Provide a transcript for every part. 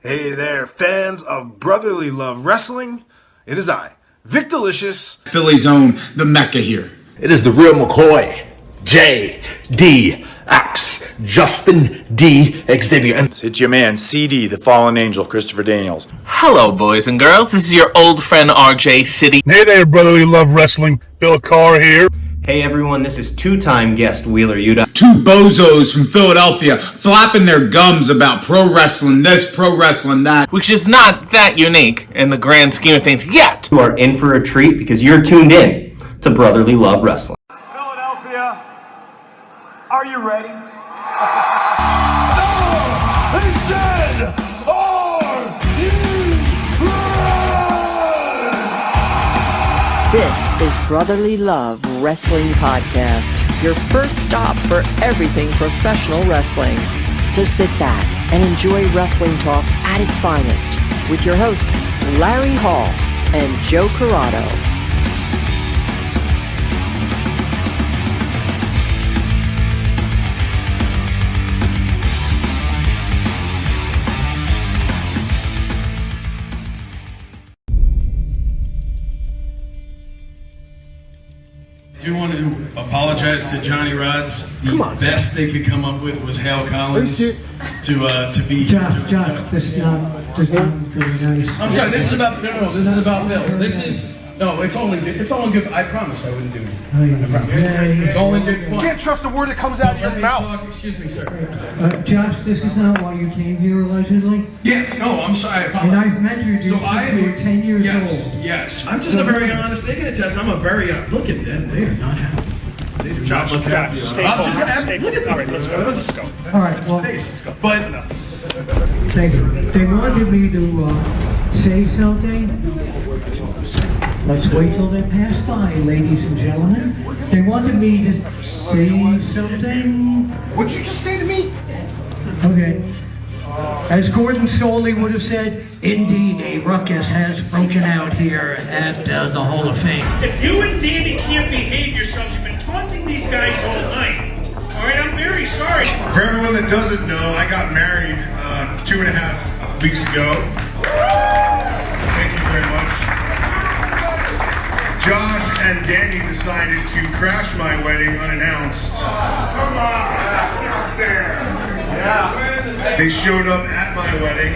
Hey there, fans of brotherly love wrestling. It is I, Vic Dalishus, Philly's own, the Mecca here. It is the real McCoy, J.D.X. Justin D. Xavier. And it's your man, CD, the fallen angel, Christopher Daniels. Hello, boys and girls. This is your old friend RJ City. Hey there, brotherly love wrestling. Bill Carr here. Hey everyone, this is two-time guest Wheeler Yuta. Two bozos from Philadelphia flapping their gums about pro wrestling this, pro wrestling that. Which is not that unique in the grand scheme of things yet. You are in for a treat because you're tuned in to Brotherly Love Wrestling. Philadelphia, are you ready? No! They said, are you ready? This is Brotherly Love Wrestling Podcast, your first stop for everything professional wrestling. So sit back and enjoy wrestling talk at its finest with your hosts, Larry Hall and Joe Corrado. I do want to apologize to Johnny Rods. The best they could come up with was Hal Collins to be here. Josh, this is not very nice. I'm sorry. This is about this is about Bill. This is it's all in good. I promise I wouldn't do it. I promise. It's all in good fun. You can't trust a word that comes out of your mouth. Excuse me, sir. Josh, this is not why you came here allegedly. Yes. No. I'm sorry. I And apologize. I've met you since you were 10 years old. Yes. I'm just a very honest. They can attest. I'm a very look at them. They are not happy. They do not look happy. I'm just happy. Look at them. Let's go. All right, well, But thank you. They wanted me to say something. Let's wait till they pass by, ladies and gentlemen. They wanted me to say something. What'd you just say to me? Okay. As Gordon Soley would have said, indeed, a ruckus has broken out here at the Hall of Fame. If you and Danny can't behave yourselves, you've been taunting these guys all night. All right, I'm very sorry. For everyone that doesn't know, I got married 2.5 weeks ago. Thank you very much. Josh and Danny decided to crash my wedding unannounced. Come on, there. Yeah. They showed up at my wedding.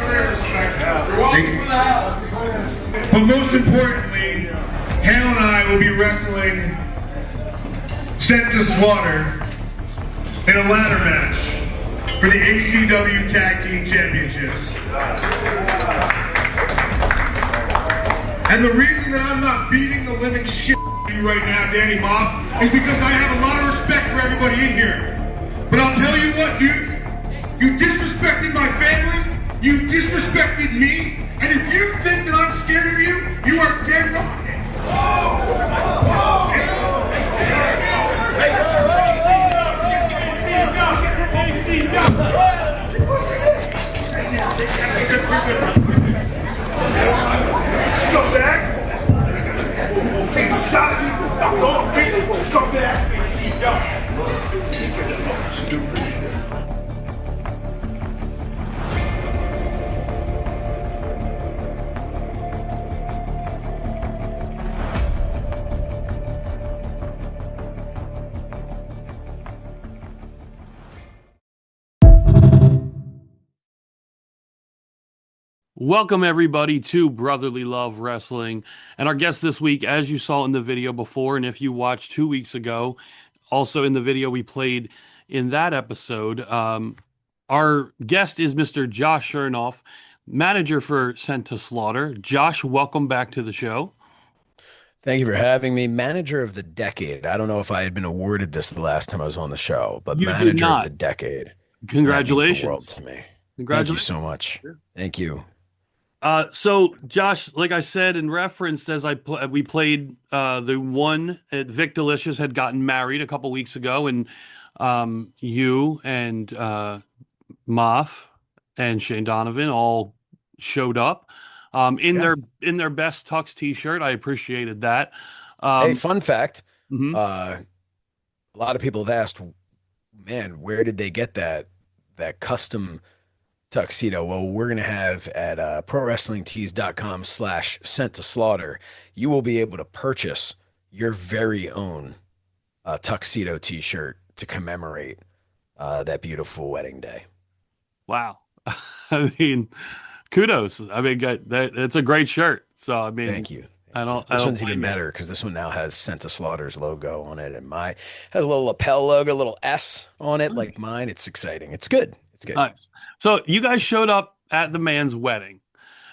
You're welcome for the house. But most importantly, Hale and I will be wrestling Sent to Slaughter in a ladder match for the ACW Tag Team Championships. And the reason that I'm not beating the living shit out of you right now, Danny Moff, is because I have a lot of respect for everybody in here. But I'll tell you what, dude, you disrespected my family, you disrespected me, and if you think that I'm scared of you, you are dead wrong. Go back. Take a shot at me. I'm going to go back. Welcome everybody to Brotherly Love Wrestling, and our guest this week, as you saw in the video before, and if you watched 2 weeks ago, also in the video we played in that episode, our guest is Mr. Josh Shernoff, manager for Sent to Slaughter. Josh, welcome back to the show. Thank you for having me. Manager of the decade. I don't know if I had been awarded this the last time I was on the show, but You did manager not. of the decade. Congratulations. That means the world to me. Congratulations. Thank you so much. Thank you. So Josh, like I said and referenced as we played the one Vic Dalishus had gotten married a couple weeks ago, and you and Moff and Shane Donovan all showed up in their best tux t-shirt. I appreciated that. Hey, fun fact. A lot of people have asked, man, where did they get that custom tuxedo? Well, we're going to have at prowrestlingtees.com/sent to slaughter, you will be able to purchase your very own tuxedo t-shirt to commemorate that beautiful wedding day. Wow. I mean, kudos. I mean, it's a great shirt. So, I mean, thank you. This one's even better because this one now has Sent to Slaughter's logo on it, and has a little lapel logo, a little S on it, like mine. It's exciting. It's good. It's good. Nice. So you guys showed up at the man's wedding,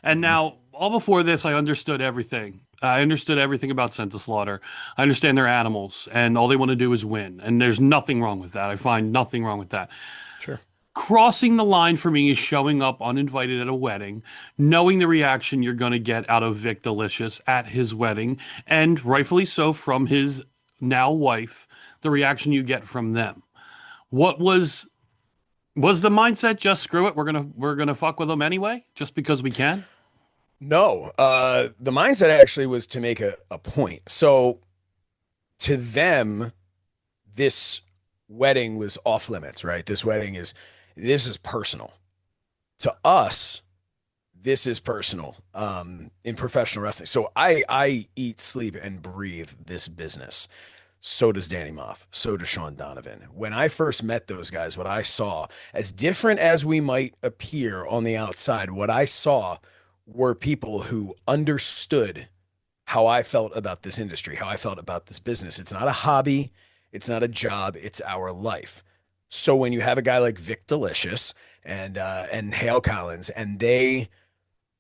and now all before this, I understood everything. I understood everything about Sent to Slaughter. I understand they're animals, and all they want to do is win, and there's nothing wrong with that. I find nothing wrong with that. Sure. Crossing the line for me is showing up uninvited at a wedding, knowing the reaction you're going to get out of Vic Dalishus at his wedding, and rightfully so from his now wife, the reaction you get from them. What was the mindset? Just screw it. We're gonna fuck with them anyway, just because we can. No, the mindset actually was to make a point. So to them, this wedding was off limits, right? This is personal. To us, this is personal in professional wrestling. So I eat, sleep, and breathe this business. So does Danny Moff. So does Sean Donovan. When I first met those guys, what I saw, as different as we might appear on the outside, what I saw were people who understood how I felt about this industry, how I felt about this business. It's not a hobby. It's not a job. It's our life. So when you have a guy like Vic Dalishus and Hale Collins, and they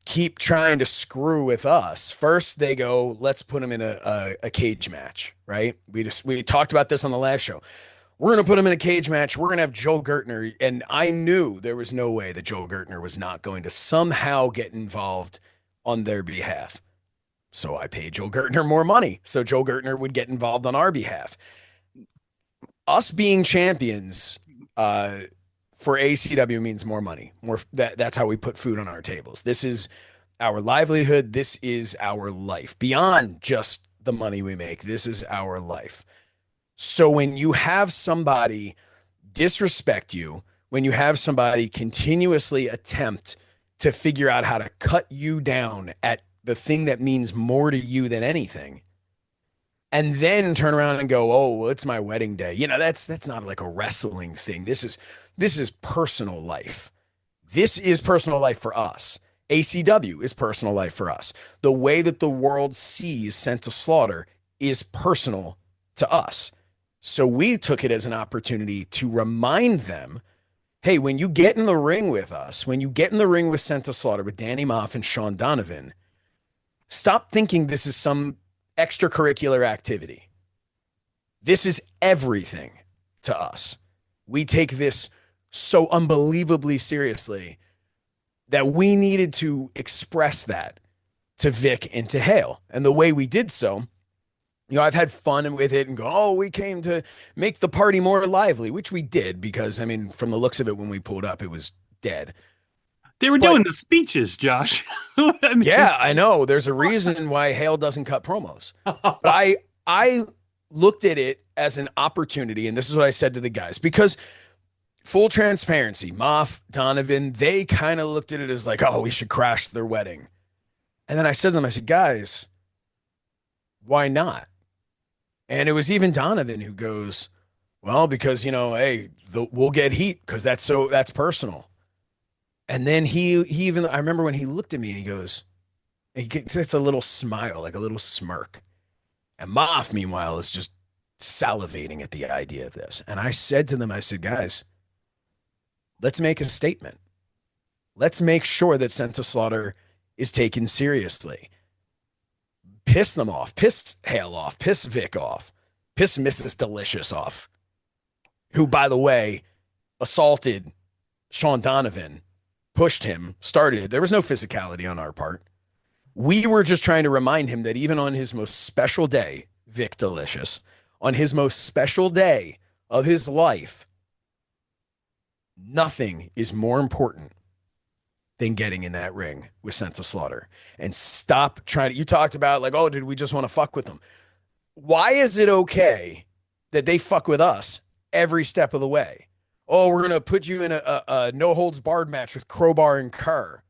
keep trying to screw with us, first they go, let's put him in a cage match, right? We talked about this on the last show. We're going to put him in a cage match. We're going to have Joel Gertner. And I knew there was no way that Joel Gertner was not going to somehow get involved on their behalf. So I paid Joel Gertner more money so Joel Gertner would get involved on our behalf. Us being champions for ACW means more money. That's how we put food on our tables. This is our livelihood. This is our life. Beyond just the money we make, this is our life. So when you have somebody disrespect you, when you have somebody continuously attempt to figure out how to cut you down at the thing that means more to you than anything, and then turn around and go, oh, well, it's my wedding day. You know, that's not like a wrestling thing. This is personal life. This is personal life for us. ACW is personal life for us. The way that the world sees Sent to Slaughter is personal to us. So we took it as an opportunity to remind them, hey, when you get in the ring with us, when you get in the ring with Sent to Slaughter, with Danny Moff and Sean Donovan, stop thinking this is some extracurricular activity. This is everything to us. We take this so unbelievably seriously that we needed to express that to Vic and to Hale. And the way we did so, you know, I've had fun with it and go, oh, we came to make the party more lively, which we did because, I mean, from the looks of it, when we pulled up, it was dead. They were doing the speeches, Josh. I mean, yeah, I know. There's a reason why Hale doesn't cut promos. But I looked at it as an opportunity, and this is what I said to the guys, because full transparency, Moff, Donovan, they kind of looked at it as like, oh, we should crash their wedding. And then I said to them, I said, guys, why not? And it was even Donovan who goes, well, because, you know, hey, we'll get heat because that's personal. And then he even, I remember when he looked at me and he goes, he gets a little smile, like a little smirk. And Moff, meanwhile, is just salivating at the idea of this. And I said to them, I said, guys, let's make a statement. Let's make sure that Sent to Slaughter is taken seriously. Piss them off, piss Hale off, piss Vic off, piss Mrs. Dalishus off, who, by the way, assaulted Sean Donovan, pushed him, started. There was no physicality on our part. We were just trying to remind him that even on his most special day, Vic Dalishus, on his most special day of his life, nothing is more important than getting in that ring with Sent to Slaughter. And stop trying to, you talked about like, oh, did we just want to fuck with them? Why is it okay that they fuck with us every step of the way? Oh, we're going to put you in a no holds barred match with Crowbar and Kerr.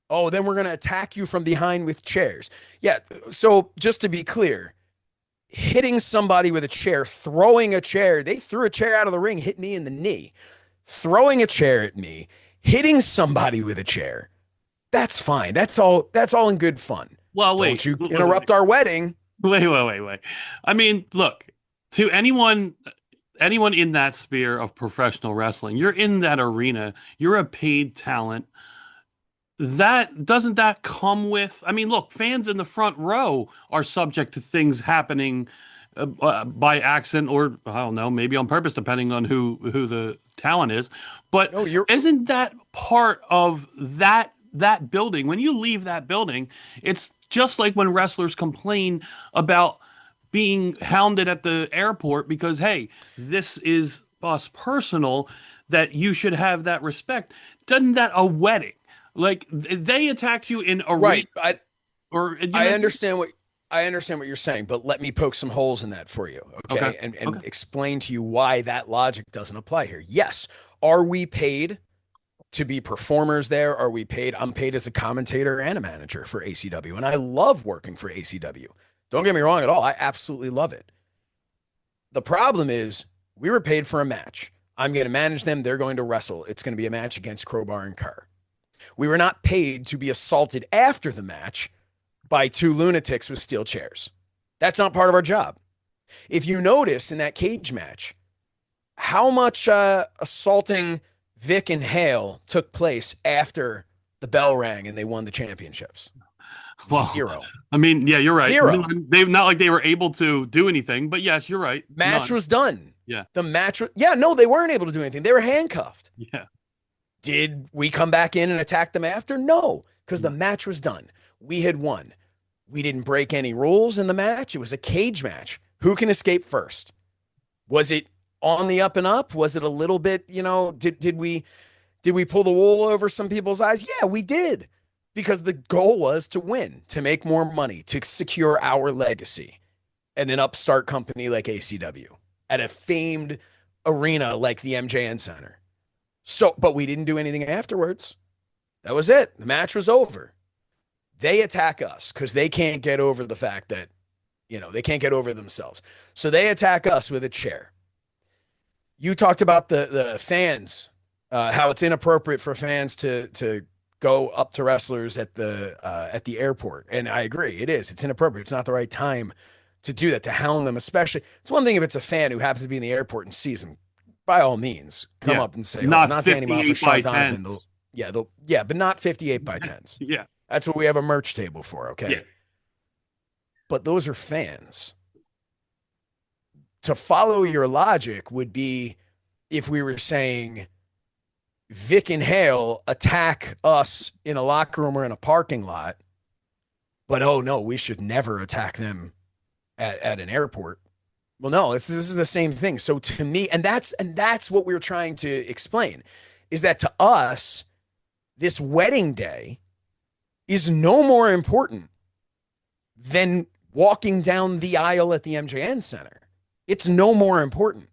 Oh, then we're going to attack you from behind with chairs. Yeah. So just to be clear, hitting somebody with a chair, throwing a chair, they threw a chair out of the ring, hit me in the knee, throwing a chair at me, hitting somebody with a chair. That's fine. That's all in good fun. Well, wait. Don't you interrupt our wedding. Wait. I mean, look, to anyone in that sphere of professional wrestling, you're in that arena, you're a paid talent. Doesn't that come with, I mean, look, fans in the front row are subject to things happening by accident, or I don't know, maybe on purpose, depending on who the talent is. But isn't that part of that building? When you leave that building, it's just like when wrestlers complain about being hounded at the airport because, hey, this is us personal, that you should have that respect. Doesn't that a wedding? Like, they attacked you in a right. I understand what you're saying, but let me poke some holes in that for you, okay? And explain to you why that logic doesn't apply here. Yes, are we paid to be performers there? Are we paid? I'm paid as a commentator and a manager for ACW, and I love working for ACW. Don't get me wrong at all. I absolutely love it. The problem is we were paid for a match. I'm going to manage them. They're going to wrestle. It's going to be a match against Crowbar and Kerr. We were not paid to be assaulted after the match by two lunatics with steel chairs. That's not part of our job. If you notice in that cage match, how much assaulting Vic and Hale took place after the bell rang and they won the championships? Well, 0. I mean, yeah, you're right. 0. They not like they were able to do anything, but yes, you're right. Match was done. Yeah. The match. No, they weren't able to do anything. They were handcuffed. Yeah. Did we come back in and attack them after? No, because the match was done. We had won. We didn't break any rules in the match. It was a cage match. Who can escape first? Was it on the up and up? Was it a little bit, did we pull the wool over some people's eyes? Yeah, we did. Because the goal was to win, to make more money, to secure our legacy at an upstart company like ACW, at a famed arena like the MJN Center. So, but we didn't do anything afterwards. That was it. The match was over. They attack us because they can't get over the fact that, they can't get over themselves. So they attack us with a chair. You talked about the fans, how it's inappropriate for fans to go up to wrestlers at the airport. And I agree. It is. It's inappropriate. It's not the right time to do that, to hound them, especially. It's one thing if it's a fan who happens to be in the airport and sees them. By all means, come up and say, not Danny Moff or Sean 58 by Donovan. 10s. But not 58 by 10s. Yeah. That's what we have a merch table for, okay? Yeah. But those are fans. To follow your logic would be if we were saying Vic and Hale attack us in a locker room or in a parking lot, but oh no, we should never attack them at an airport. Well, no, this is the same thing. So to me, and that's what we're trying to explain, is that to us, this wedding day is no more important than walking down the aisle at the MJN Center. It's no more important.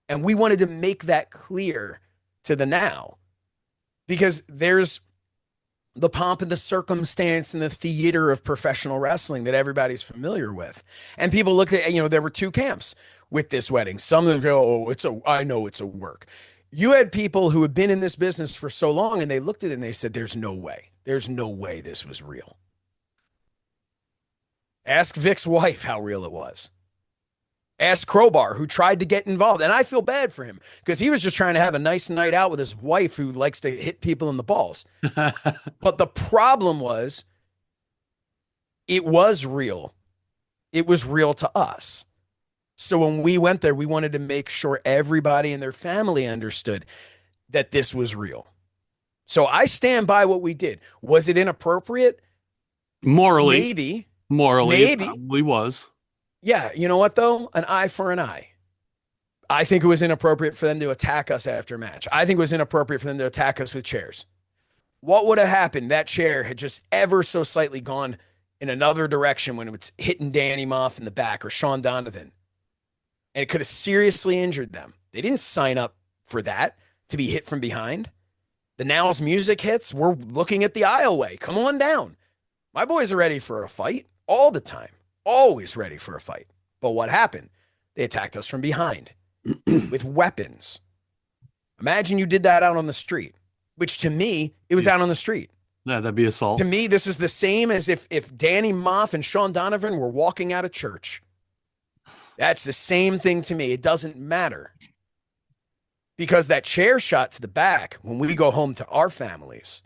And we wanted to make that clear to the now, because there's the pomp and the circumstance and the theater of professional wrestling that everybody's familiar with. And people look at, there were two camps with this wedding. Some of them go, I know it's a work. You had people who had been in this business for so long and they looked at it and they said, there's no way this was real. Ask Vic's wife how real it was. Ask Crowbar, who tried to get involved. And I feel bad for him because he was just trying to have a nice night out with his wife who likes to hit people in the balls. But the problem was, it was real. It was real to us. So when we went there, we wanted to make sure everybody and their family understood that this was real. So I stand by what we did. Was it inappropriate? Morally. Maybe. It probably was. Yeah, you know what, though? An eye for an eye. I think it was inappropriate for them to attack us after a match. I think it was inappropriate for them to attack us with chairs. What would have happened? That chair had just ever so slightly gone in another direction when it was hitting Danny Moff in the back or Sean Donovan. And it could have seriously injured them. They didn't sign up for that to be hit from behind. The Now's music hits. We're looking at the aisleway. Come on down. My boys are ready for a fight all the time. Always ready for a fight. But what happened? They attacked us from behind with weapons. Imagine you did that out on the street, which to me, it was out on the street. Yeah, that'd be assault. To me, this was the same as if Danny Moff and Sean Donovan were walking out of church. That's the same thing to me. It doesn't matter. Because that chair shot to the back, when we go home to our families,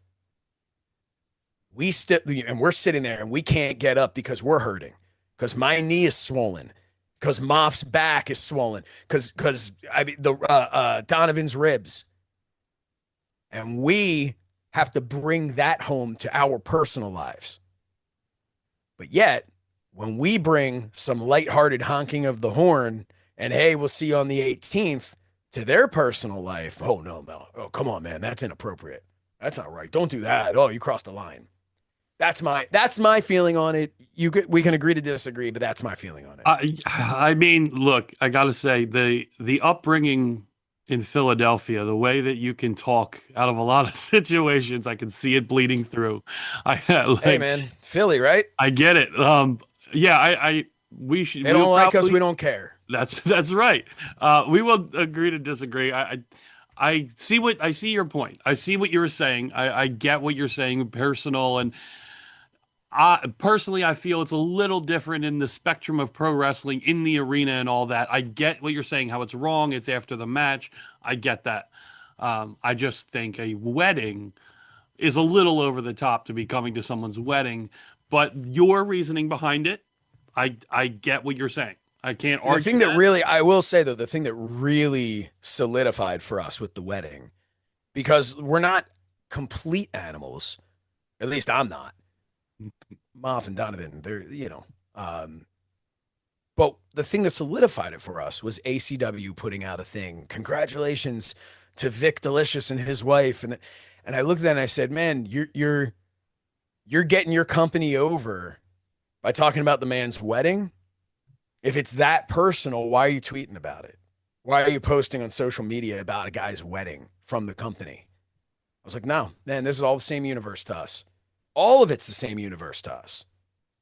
we're sitting there and we can't get up because we're hurting. Because my knee is swollen. Because Moff's back is swollen. Because Donovan's ribs. And we have to bring that home to our personal lives. But yet, when we bring some lighthearted honking of the horn and, hey, we'll see you on the 18th to their personal life. Oh, no, Mel. Oh, come on, man. That's inappropriate. That's not right. Don't do that. Oh, you crossed the line. That's my feeling on it. We can agree to disagree, but that's my feeling on it. I mean, look, I got to say the upbringing in Philadelphia, the way that you can talk out of a lot of situations, I can see it bleeding through. Hey, man, Philly, right? I get it. We should. They don't like us. We don't care. That's right. We will agree to disagree. I see your point. I see what you were saying. I get what you're saying, personal, and personally, I feel it's a little different in the spectrum of pro wrestling in the arena and all that. I get what you're saying, how it's wrong. It's after the match. I get that. I just think a wedding is a little over the top to be coming to someone's wedding, but your reasoning behind it, I get what you're saying. I can't argue. The thing that really, I will say though, the thing that really solidified for us with the wedding, because we're not complete animals, at least I'm not. Moff and Donovan, they're, but the thing that solidified it for us was ACW putting out a thing. Congratulations to Vic Dalishus and his wife. And I looked at that and I said, man, you're getting your company over by talking about the man's wedding. If it's that personal, why are you tweeting about it? Why are you posting on social media about a guy's wedding from the company? I was like, no, man, this is all the same universe to us. All of it's the same universe to us.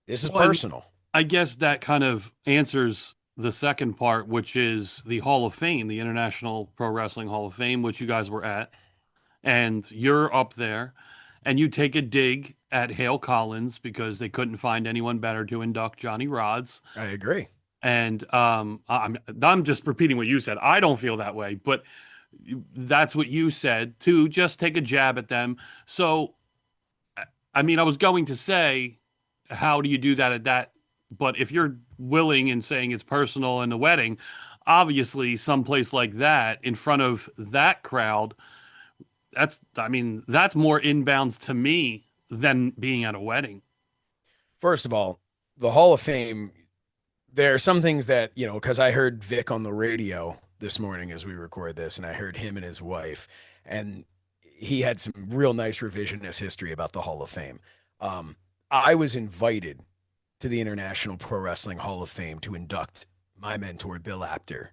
This is personal. I guess that kind of answers the second part, which is the Hall of Fame, the International Pro Wrestling Hall of Fame, which you guys were at. And you're up there, and you take a dig at Hale Collins because they couldn't find anyone better to induct Johnny Rods. I agree. And I'm just repeating what you said. I don't feel that way, but that's what you said, to just take a jab at them. So, I mean, I was going to say, how do you do that at that? But if you're willing and saying it's personal in the wedding, obviously someplace like that in front of that crowd, that's more inbounds to me than being at a wedding. First of all, the Hall of Fame, there are some things that, because I heard Vic on the radio this morning as we record this, and I heard him and his wife, and he had some real nice revisionist history about the Hall of Fame. I was invited to the International Pro Wrestling Hall of Fame to induct my mentor, Bill Apter,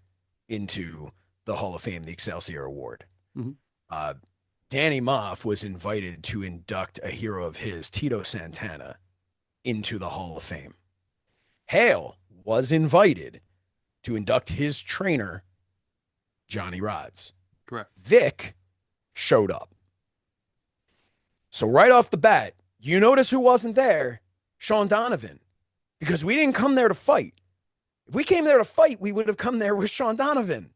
into the Hall of Fame, the Excelsior Award. Mm-hmm. Danny Moff was invited to induct a hero of his, Tito Santana, into the Hall of Fame. Hale was invited to induct his trainer, Johnny Rods. Correct. Vic showed up. So right off the bat, you notice who wasn't there? Sean Donovan. Because we didn't come there to fight. If we came there to fight, we would have come there with Sean Donovan.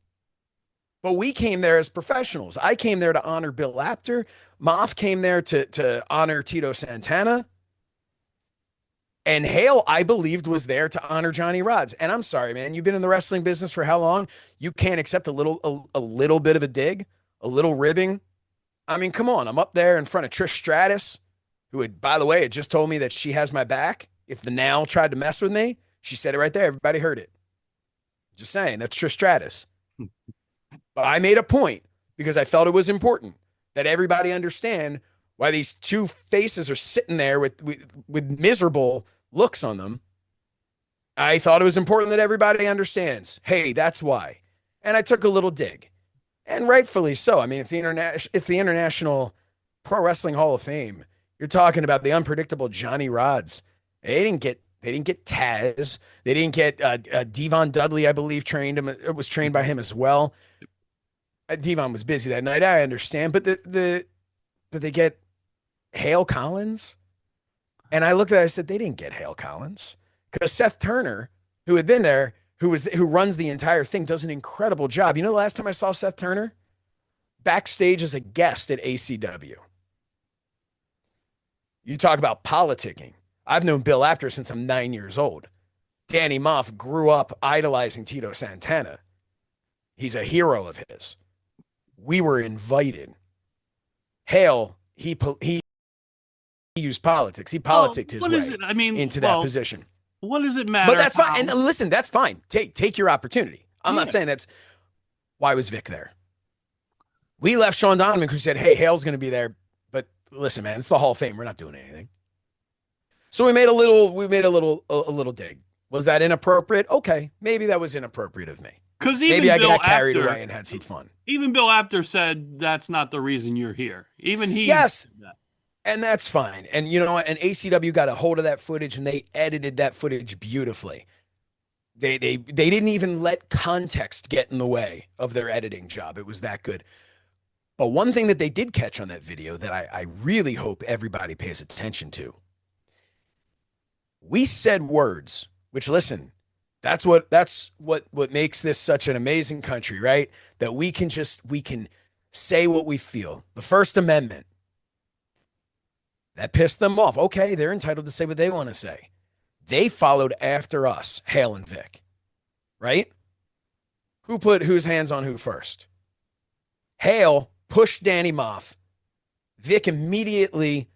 But we came there as professionals. I came there to honor Bill Apter. Moff came there to honor Tito Santana. And Hale, I believed, was there to honor Johnny Rods. And I'm sorry, man, you've been in the wrestling business for how long? You can't accept a little bit of a dig, a little ribbing. I mean, come on. I'm up there in front of Trish Stratus, who had, by the way, had just told me that she has my back. If the Now tried to mess with me, she said it right there. Everybody heard it. Just saying, that's Trish Stratus. But I made a point because I felt it was important that everybody understand why these two faces are sitting there with miserable looks on them. I thought it was important that everybody understands, hey, that's why. And I took a little dig. and rightfully so. I mean, it's the International Pro Wrestling Hall of Fame. You're talking about the unpredictable Johnny Rods. They didn't get Taz. They didn't get Devon Dudley, I believe, was trained by him as well. Devon was busy that night, I understand, but did they get Hale Collins? And I looked at it, I said, they didn't get Hale Collins, because Seth Turner, who had been there, who runs the entire thing, does an incredible job. You know, the last time I saw Seth Turner? Backstage as a guest at ACW. You talk about politicking. I've known Bill Apter since I'm 9 years old. Danny Moff grew up idolizing Tito Santana. He's a hero of his. We were invited. Hale, he used politics. He politicked his way into that position. What does it matter? But that's fine. And listen, that's fine. Take your opportunity. I'm not saying that's why was Vic there. We left Sean Donovan, who said, "Hey, Hale's going to be there." But listen, man, it's the Hall of Fame. We're not doing anything. So we made a little dig. Was that inappropriate? Okay, maybe that was inappropriate of me. Because maybe I got carried away and had some fun. Even Bill Apter said that's not the reason you're here. Even he. Yes. And that's fine. And you know what? And ACW got a hold of that footage and they edited that footage beautifully. They didn't even let context get in the way of their editing job. It was that good. But one thing that they did catch on that video that I really hope everybody pays attention to. We said words, which listen, that's what makes this such an amazing country, right? That we can say what we feel. The First Amendment. That pissed them off. Okay, they're entitled to say what they want to say. They followed after us, Hale and Vic, right? Who put whose hands on who first? Hale pushed Danny Moff. Vic immediately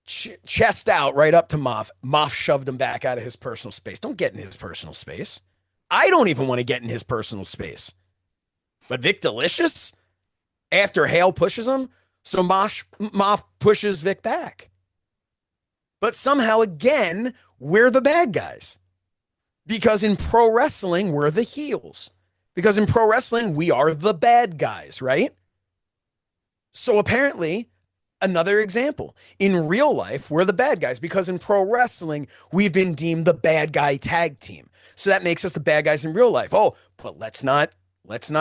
chest out right up to Moff. Moff shoved him back out of his personal space. Don't get in his personal space. I don't even want to get in his personal space. But Vic Dalishus, after Hale pushes him, so Moff pushes Vic back. But somehow, again, we're the bad guys. Because in pro wrestling, we're the heels. Because in pro wrestling, we are the bad guys, right? So apparently, another example. In real life, we're the bad guys. Because in pro wrestling, we've been deemed the bad guy tag team. So that makes us the bad guys in real life. Oh, but let's not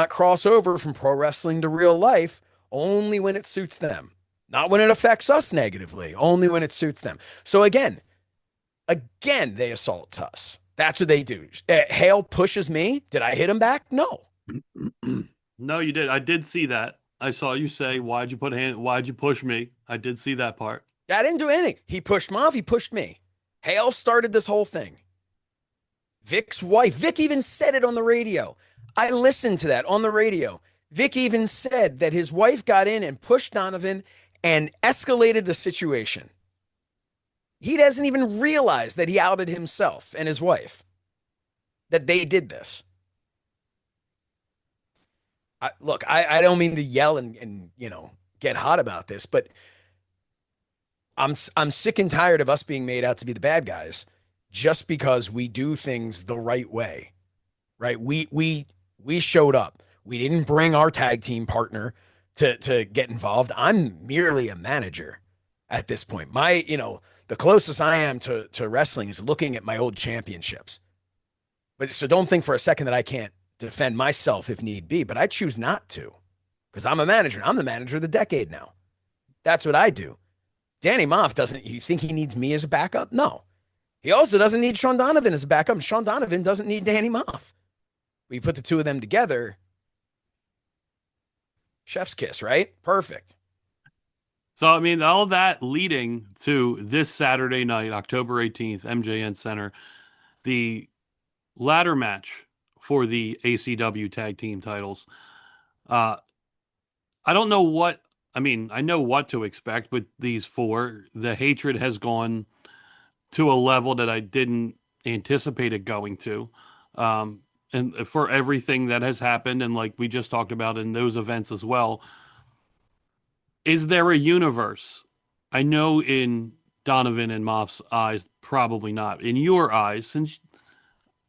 cross over from pro wrestling to real life only when it suits them. Not when it affects us negatively, only when it suits them. So again, they assault us. That's what they do. Hale pushes me. Did I hit him back? No. No, you did. I did see that. I saw you say, why'd you push me? I did see that part. I didn't do anything. He pushed Moff. He pushed me. Hale started this whole thing. Vic's wife. Vic even said it on the radio. I listened to that on the radio. Vic even said that his wife got in and pushed Donovan and escalated the situation. He doesn't even realize that he outed himself and his wife, that they did this. Look, I don't mean to yell and get hot about this, but I'm sick and tired of us being made out to be the bad guys just because we do things the right way, right? We showed up. We didn't bring our tag team partner to get involved. I'm merely a manager at this point. The closest I am to wrestling is looking at my old championships. But so don't think for a second that I can't defend myself if need be, but I choose not to because I'm a manager. I'm the manager of the decade now. That's what I do. Danny Moff you think he needs me as a backup? No. He also doesn't need Sean Donovan as a backup. Sean Donovan doesn't need Danny Moff. We put the two of them together. Chef's kiss, right? Perfect. So, I mean, all that leading to this Saturday night, October 18th, MJN Center, the ladder match for the ACW tag team titles. I don't know I know what to expect with these four. The hatred has gone to a level that I didn't anticipate it going to. And for everything that has happened, and like we just talked about in those events as well, is there a universe? I know in Donovan and Moff's eyes, probably not. In your eyes, since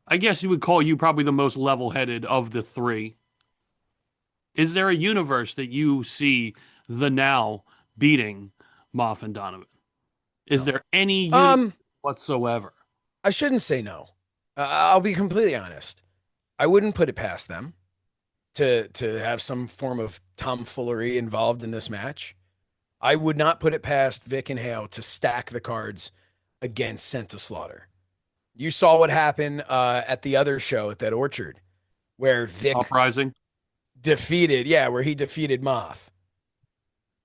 I guess you would call you probably the most level-headed of the three, Is there a universe that you see the Now beating Moff and Donovan? Is there any universe whatsoever? I shouldn't say no. I'll be completely honest. I wouldn't put it past them to have some form of tomfoolery involved in this match. I would not put it past Vic and Hale to stack the cards against Sent to Slaughter. You saw what happened at the other show at that Orchard, where Vic Uprising defeated, where he defeated Moff.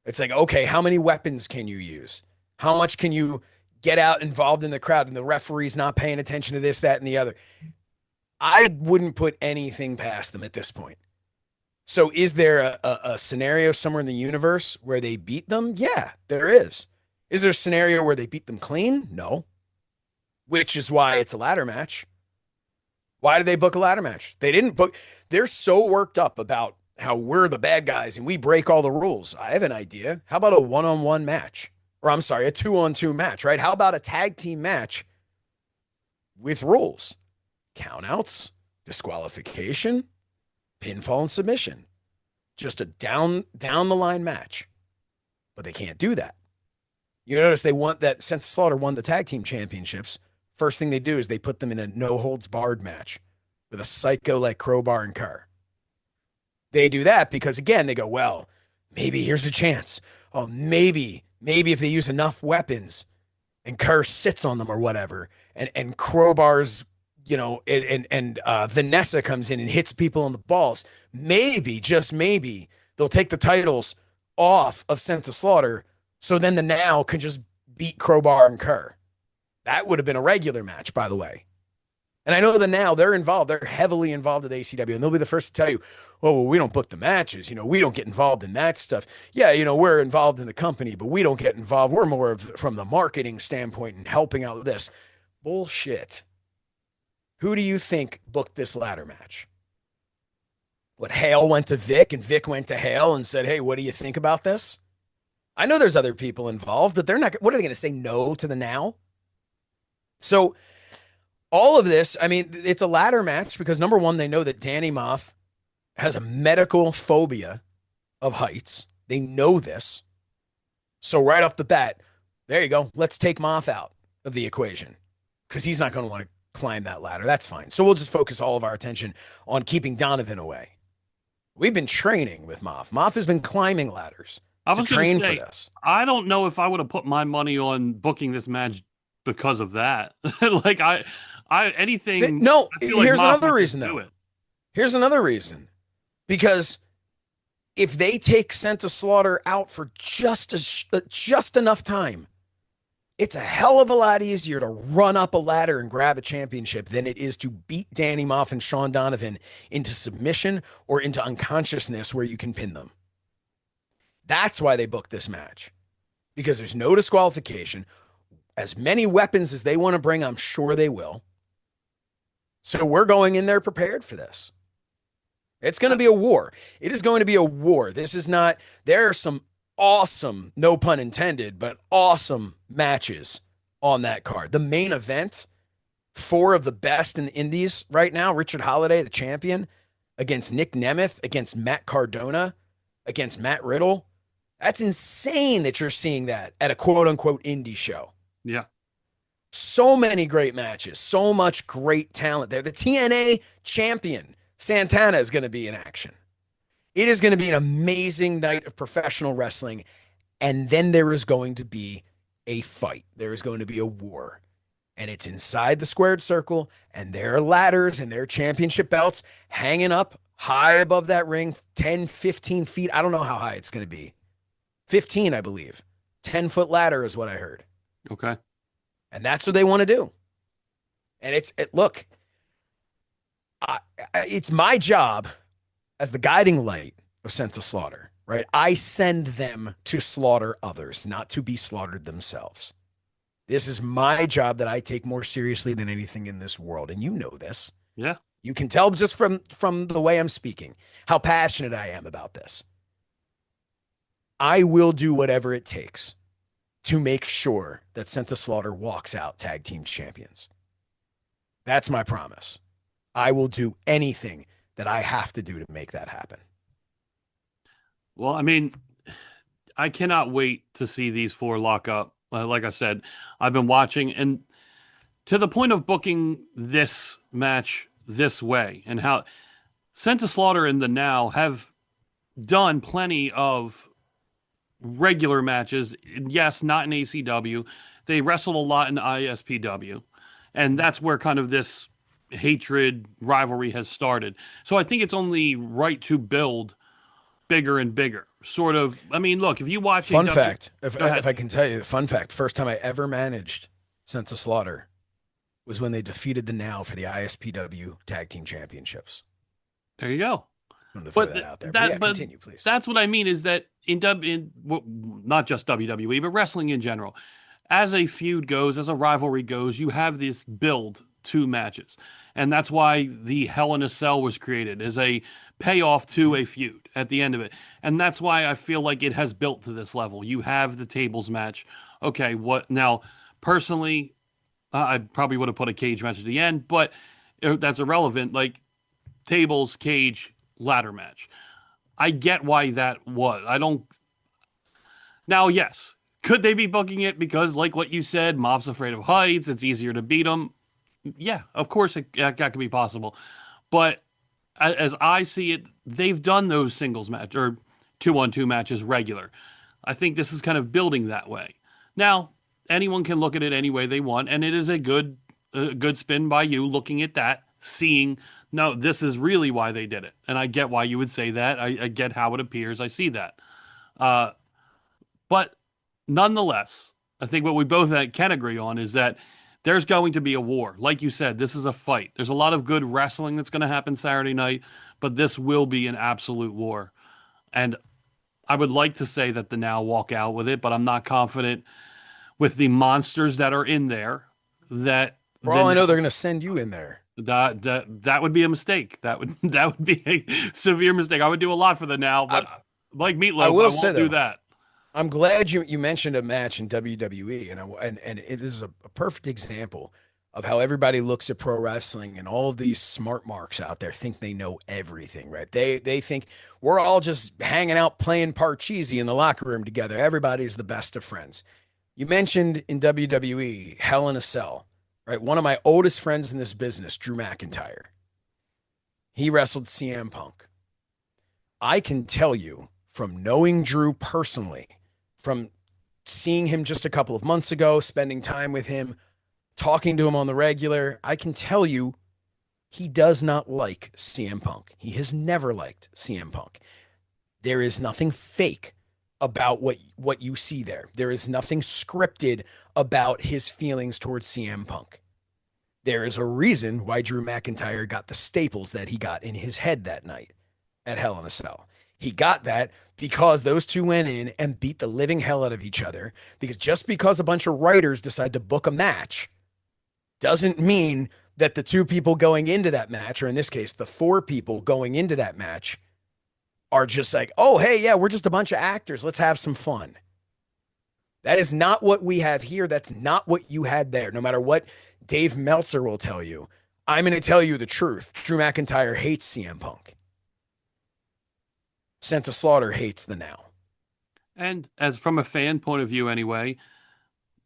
It's like, okay, how many weapons can you use? How much can you get out involved in the crowd and the referee's not paying attention to this, that, and the other? I wouldn't put anything past them at this point. So is there a scenario somewhere in the universe where they beat them? Yeah, there is. Is there a scenario where they beat them clean? No. Which is why it's a ladder match. Why did they book a ladder match? They didn't book. They're so worked up about how we're the bad guys and we break all the rules. I have an idea. How about a one-on-one match? Or I'm sorry, a 2-on-2 match, right? How about a tag team match with rules? Countouts, disqualification, pinfall, and submission. Just a down the line match. But they can't do that. You notice they want that since Slaughter won the tag team championships. First thing they do is they put them in a no holds barred match with a psycho like Crowbar and Kerr. They do that because, again, they go, well, maybe here's a chance. Oh, maybe if they use enough weapons and Kerr sits on them or whatever, and Crowbar's, and Vanessa comes in and hits people on the balls, maybe, just maybe, they'll take the titles off of Sent to Slaughter, so then the Now can just beat Crowbar and Kerr. That would have been a regular match, by the way. And I know the Now, they're involved. They're heavily involved at ACW, and they'll be the first to tell you, oh, well, we don't book the matches. We don't get involved in that stuff. Yeah, we're involved in the company, but we don't get involved. We're more of from the marketing standpoint and helping out with this. Bullshit. Who do you think booked this ladder match? What, Hale went to Vic and Vic went to Hale and said, hey, what do you think about this? I know there's other people involved, but they're not. What are they going to say no to the Now? So all of this, I mean, it's a ladder match because, number one, they know that Danny Moff has a medical phobia of heights. They know this. So right off the bat, there you go. Let's take Moff out of the equation because he's not going to want to climb that ladder. That's fine. So we'll just focus all of our attention on keeping Donovan away. We've been training with Moff. Moff has been climbing ladders to train for this. I don't know if I would have put my money on booking this match because of that. Like anything. No, like here's Moff another reason though. Here's another reason. Because if they take Sent to Slaughter out for just enough time, it's a hell of a lot easier to run up a ladder and grab a championship than it is to beat Danny Moff and Sean Donovan into submission or into unconsciousness where you can pin them. That's why they booked this match. Because there's no disqualification. As many weapons as they want to bring, I'm sure they will. So we're going in there prepared for this. It's going to be a war. It is going to be a war. This is not, there are some awesome, no pun intended, but awesome matches on that card. The main event, 4 of the best in the indies right now, Richard Holiday, the champion, against Nick Nemeth, against Matt Cardona, against Matt Riddle. That's insane that you're seeing that at a quote-unquote indie show. Yeah. So many great matches, so much great talent there. The TNA champion, Santana, is going to be in action. It is going to be an amazing night of professional wrestling. And then there is going to be a fight. There is going to be a war. And it's inside the squared circle. And there are ladders and there are championship belts hanging up high above that ring, 10, 15 feet. I don't know how high it's going to be. 15, I believe. 10-foot ladder is what I heard. Okay. And that's what they want to do. And look, it's my job as the guiding light of Sent to Slaughter, right? I send them to slaughter others, not to be slaughtered themselves. This is my job that I take more seriously than anything in this world. And you know this. Yeah. You can tell just from the way I'm speaking, how passionate I am about this. I will do whatever it takes to make sure that Sent to Slaughter walks out tag team champions. That's my promise. I will do anything that I have to do to make that happen. Well, I mean, I cannot wait to see these four lock up. Like I said, I've been watching, and to the point of booking this match this way, and how Sent to Slaughter and the Now have done plenty of regular matches. Yes, not in ACW. They wrestled a lot in ISPW. And that's where kind of this hatred rivalry has started. So I think it's only right to build bigger and bigger. Sort of, I mean, look, if you watch Fun fact, if I can tell you, fun fact, first time I ever managed Sent to Slaughter was when they defeated the Now for the ISPW Tag Team Championships. There you go. But that out there. But continue, please. That's what I mean is that not just WWE, but wrestling in general, as a feud goes, as a rivalry goes, you have this build to matches. And that's why the Hell in a Cell was created, as a payoff to a feud at the end of it. And that's why I feel like it has built to this level. You have the tables match. Okay, what now? Personally, I probably would have put a cage match at the end, but that's irrelevant. Like tables, cage, ladder match. I get why that was. I don't. Now, yes, could they be booking it because, like what you said, Mob's afraid of heights, it's easier to beat them? Yeah, of course that could be possible. But as I see it, they've done those singles match or 2-on-2 matches regular. I think this is kind of building that way. Now, anyone can look at it any way they want, and it is a good spin by you looking at that, seeing, no, this is really why they did it. And I get why you would say that. I get how it appears. I see that. But nonetheless, I think what we both can agree on is that there's going to be a war. Like you said, this is a fight. There's a lot of good wrestling that's going to happen Saturday night, but this will be an absolute war. And I would like to say that the Now walk out with it, but I'm not confident with the monsters that are in there. That for all I know, they're going to send you in there. That would be a mistake. That would be a severe mistake. I would do a lot for the Now, but like Meatloaf, I won't do that. I'm glad you mentioned a match in WWE, and it is a perfect example of how everybody looks at pro wrestling, and all of these smart marks out there think they know everything, right? They think we're all just hanging out playing Parcheesi in the locker room together. Everybody's the best of friends. You mentioned in WWE, Hell in a Cell, right? One of my oldest friends in this business, Drew McIntyre. He wrestled CM Punk. I can tell you from knowing Drew personally, from seeing him just a couple of months ago, spending time with him, talking to him on the regular, I can tell you he does not like CM Punk. He has never liked CM Punk. There is nothing fake about what you see there. There is nothing scripted about his feelings towards CM Punk. There is a reason why Drew McIntyre got the staples that he got in his head that night at Hell in a Cell. He got that because those two went in and beat the living hell out of each other. Because just because a bunch of writers decide to book a match doesn't mean that the two people going into that match, or in this case, the four people going into that match, are just like, oh, hey, yeah, we're just a bunch of actors. Let's have some fun. That is not what we have here. That's not what you had there. No matter what Dave Meltzer will tell you, I'm going to tell you the truth. Drew McIntyre hates CM Punk. Sent to Slaughter hates the Now. And as from a fan point of view anyway,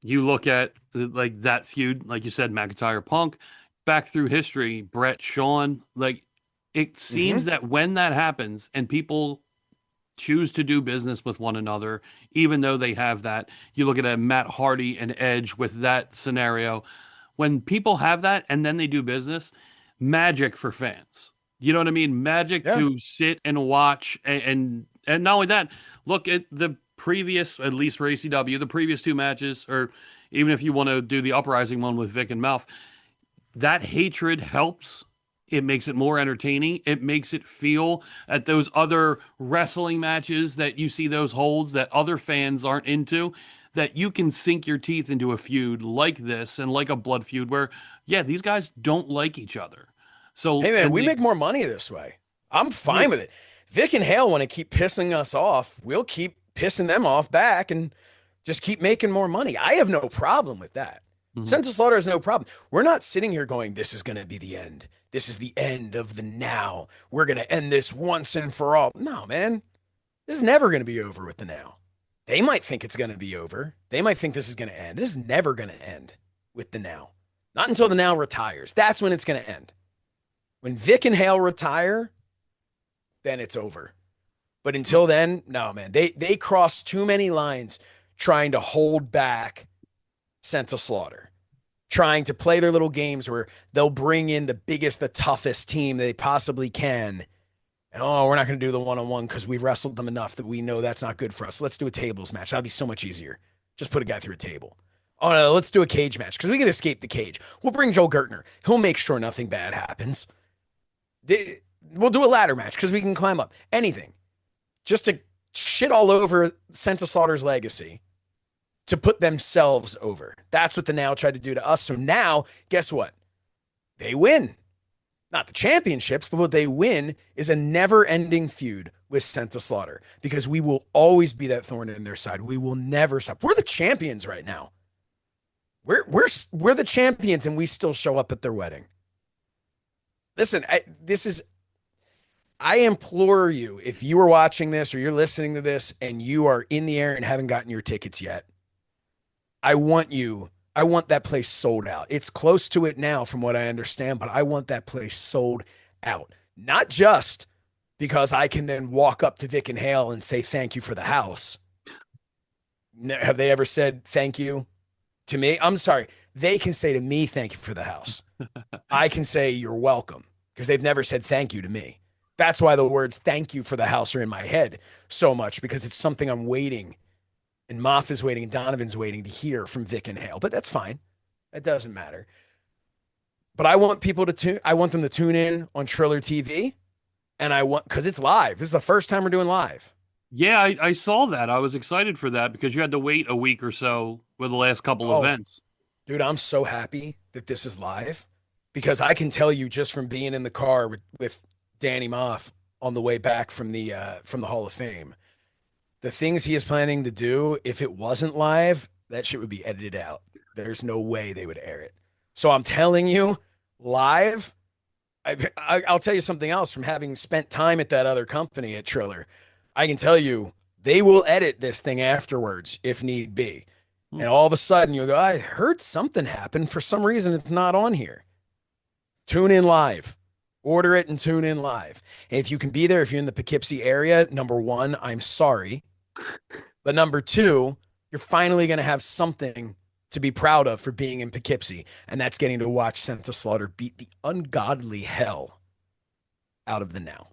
you look at like that feud, like you said, McIntyre Punk, back through history, Brett, Shawn, like it seems that when that happens and people choose to do business with one another, even though they have that, you look at a Matt Hardy and Edge with that scenario, when people have that and then they do business, magic for fans. You know what I mean? Magic to sit and watch. And not only that, look at the previous, at least for ACW, the previous two matches, or even if you want to do the Uprising one with Vic and Mouth, that hatred helps. It makes it more entertaining. It makes it feel at those other wrestling matches that you see those holds that other fans aren't into, that you can sink your teeth into a feud like this and like a blood feud where, yeah, these guys don't like each other. So hey man, we make more money this way. I'm fine with it. Vic and Hale want to keep pissing us off. We'll keep pissing them off back and just keep making more money. I have no problem with that. Sent to Slaughter has no problem. We're not sitting here going, this is going to be the end. This is the end of the Now. We're going to end this once and for all. No, man. This is never going to be over with the Now. They might think it's going to be over. They might think this is going to end. This is never going to end with the Now. Not until the Now retires. That's when it's going to end. When Vic and Hale retire, then it's over. But until then, no, man. They cross too many lines trying to hold back Sense of Slaughter, trying to play their little games where they'll bring in the biggest, the toughest team they possibly can. And, oh, we're not going to do the one-on-one because we've wrestled them enough that we know that's not good for us. Let's do a tables match. That'll be so much easier. Just put a guy through a table. Oh, no, let's do a cage match because we can escape the cage. We'll bring Joel Gertner. He'll make sure nothing bad happens. We'll do a ladder match because we can climb up. Anything. Just to shit all over Sense of Slaughter's legacy to put themselves over. That's what the Now tried to do to us. So now, guess what? They win. Not the championships, but what they win is a never-ending feud with Sense of Slaughter because we will always be that thorn in their side. We will never stop. We're the champions right now. We're the champions, and we still show up at their wedding. Listen, I implore you, if you are watching this or you're listening to this and you are in the air and haven't gotten your tickets yet, I want that place sold out. It's close to it now from what I understand, but I want that place sold out. Not just because I can then walk up to Vic and Hale and say thank you for the house. Have they ever said thank you to me? I'm sorry. They can say to me thank you for the house. I can say you're welcome because they've never said thank you to me. That's why the words thank you for the house are in my head so much because it's something I'm waiting. And Moff is waiting, and Donovan's waiting to hear from Vic and Hale, but that's fine. It doesn't matter. But I want people to I want them to tune in on Triller TV, and because it's live. This is the first time we're doing live. Yeah, I saw that. I was excited for that because you had to wait a week or so with the last couple events. Dude, I'm so happy that this is live because I can tell you just from being in the car with Danny Moff on the way back from the Hall of Fame, the things he is planning to do, if it wasn't live, that shit would be edited out. There's no way they would air it. So I'm telling you, live, I'll tell you something else from having spent time at that other company at Triller. I can tell you, they will edit this thing afterwards if need be. And all of a sudden you'll go, I heard something happen. For some reason, it's not on here. Tune in live. Order it and tune in live. And if you can be there, if you're in the Poughkeepsie area, number one, I'm sorry. But number two, you're finally going to have something to be proud of for being in Poughkeepsie. And that's getting to watch Sense of Slaughter beat the ungodly hell out of the Now.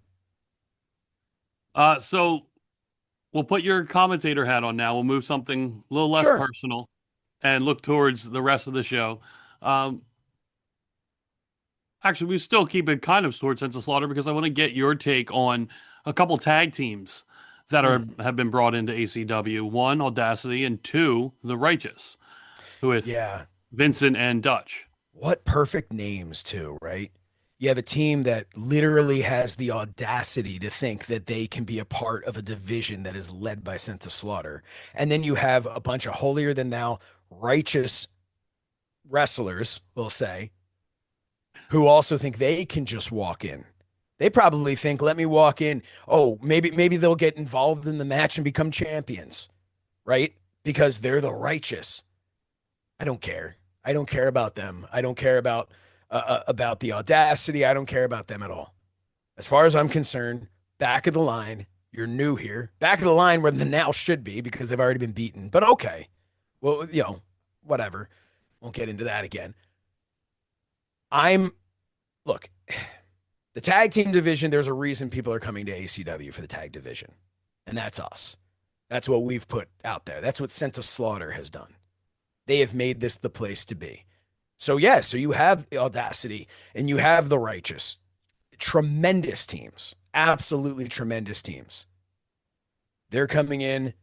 So we'll put your commentator hat on now. We'll move something a little less personal and look towards the rest of the show. Actually, we still keep it kind of towards Sense of Slaughter because I want to get your take on a couple tag teams that have been brought into ACW. One, Audacity, and two, The Righteous, with Vincent and Dutch. What perfect names too, right? You have a team that literally has the audacity to think that they can be a part of a division that is led by Sense of Slaughter. And then you have a bunch of holier than thou righteous wrestlers, we'll say, who also think they can just walk in. They probably think, let me walk in. Oh, maybe they'll get involved in the match and become champions, right? Because they're the righteous. I don't care. I don't care about them. I don't care about the audacity. I don't care about them at all. As far as I'm concerned, back of the line, you're new here. Back of the line where the Now should be because they've already been beaten. But okay. Well, whatever. Won't get into that again. Look, the tag team division, there's a reason people are coming to ACW for the tag division. And that's us. That's what we've put out there. That's what Sense of Slaughter has done. They have made this the place to be. So so you have the Audacity and you have the Righteous. Tremendous teams. Absolutely tremendous teams. They're coming in.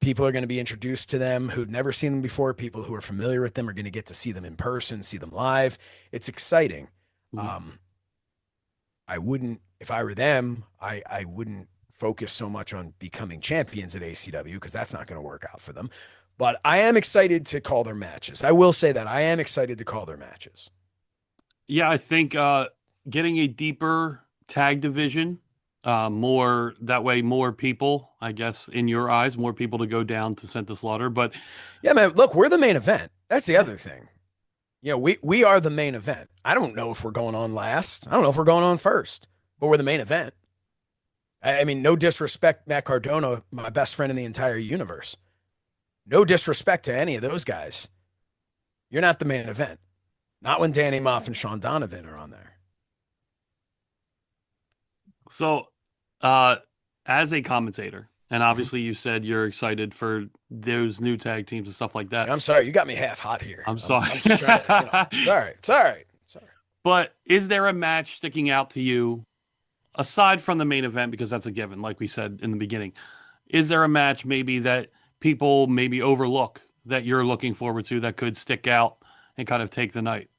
People are going to be introduced to them who've never seen them before. People who are familiar with them are going to get to see them in person, see them live. It's exciting. I wouldn't, if I were them, I wouldn't focus so much on becoming champions at ACW because that's not going to work out for them. But I am excited to call their matches. I will say that I am excited to call their matches. Yeah, I think getting a deeper tag division more that way, more people, I guess, in your eyes, more people to go down to Sent to Slaughter. But yeah, man, look, we're the main event. That's the other thing. You know, we are the main event. I don't know if we're going on last. I don't know if we're going on first, but we're the main event. I mean, no disrespect, Matt Cardona, my best friend in the entire universe. No disrespect to any of those guys. You're not the main event. Not when Danny Moff and Sean Donovan are on there. So, as a commentator, and obviously you said you're excited for those new tag teams and stuff like that. I'm sorry, you got me half hot here. I'm sorry. I'm just trying to, it's all right. It's all right. It's all right. But is there a match sticking out to you, aside from the main event, because that's a given, like we said in the beginning? Is there a match maybe that people maybe overlook that you're looking forward to that could stick out and kind of take the night?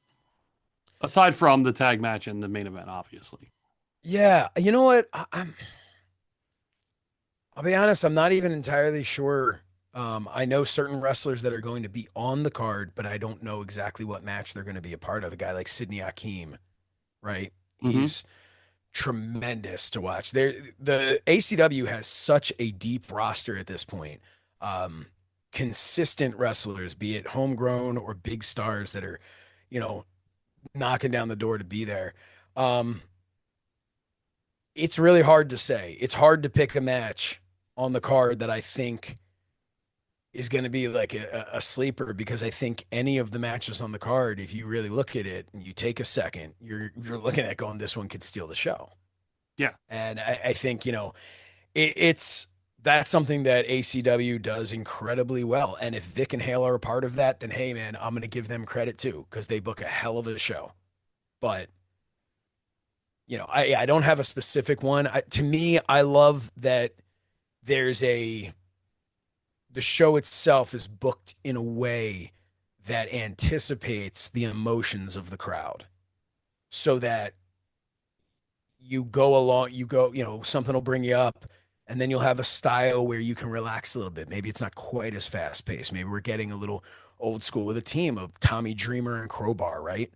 Aside from the tag match and the main event, obviously. Yeah, you know what? I'll be honest, I'm not even entirely sure. I know certain wrestlers that are going to be on the card, but I don't know exactly what match they're going to be a part of. A guy like Sidney Akeem, right? He's tremendous to watch. The ACW has such a deep roster at this point. Consistent wrestlers, be it homegrown or big stars that are, you know, knocking down the door to be there. It's really hard to say. It's hard to pick a match on the card that I think is going to be like a sleeper, because I think any of the matches on the card, if you really look at it and you take a second, you're looking at going, this one could steal the show. Yeah. And I think, you know, that's something that ACW does incredibly well. And if Vic and Hale are a part of that, then hey, man, I'm going to give them credit too, because they book a hell of a show. But, you know, I don't have a specific one. To me, I love that the show itself is booked in a way that anticipates the emotions of the crowd, so that you go along, you know, something will bring you up, and then you'll have a style where you can relax a little bit. Maybe it's not quite as fast paced. Maybe we're getting a little old school with a team of Tommy Dreamer and Crowbar, right?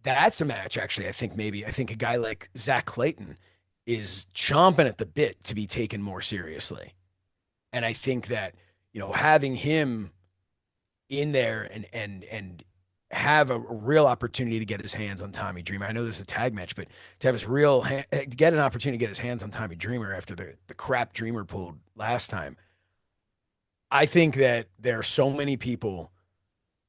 That's a match, actually. I think a guy like Zach Clayton is chomping at the bit to be taken more seriously. And I think that, you know, having him in there and have a real opportunity to get his hands on Tommy Dreamer. I know this is a tag match, but to have his get an opportunity to get his hands on Tommy Dreamer after the crap Dreamer pulled last time. I think that there are so many people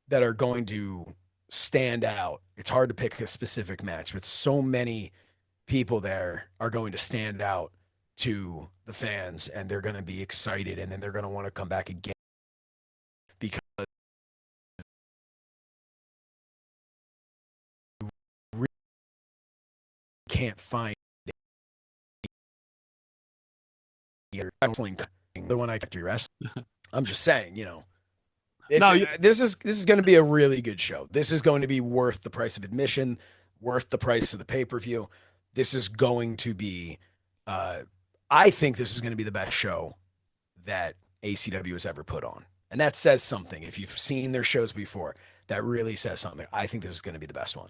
that are going to stand out. It's hard to pick a specific match, but so many people there are going to stand out to the fans, and they're going to be excited, and then they're going to want to come back again, because you can't find wrestling the one I got to wrestling. I'm just saying, you know, this is going to be a really good show. This is going to be worth the price of admission, worth the price of the pay-per-view. This is going to be, I think this is going to be the best show that ACW has ever put on. And that says something. If you've seen their shows before, that really says something. I think this is going to be the best one.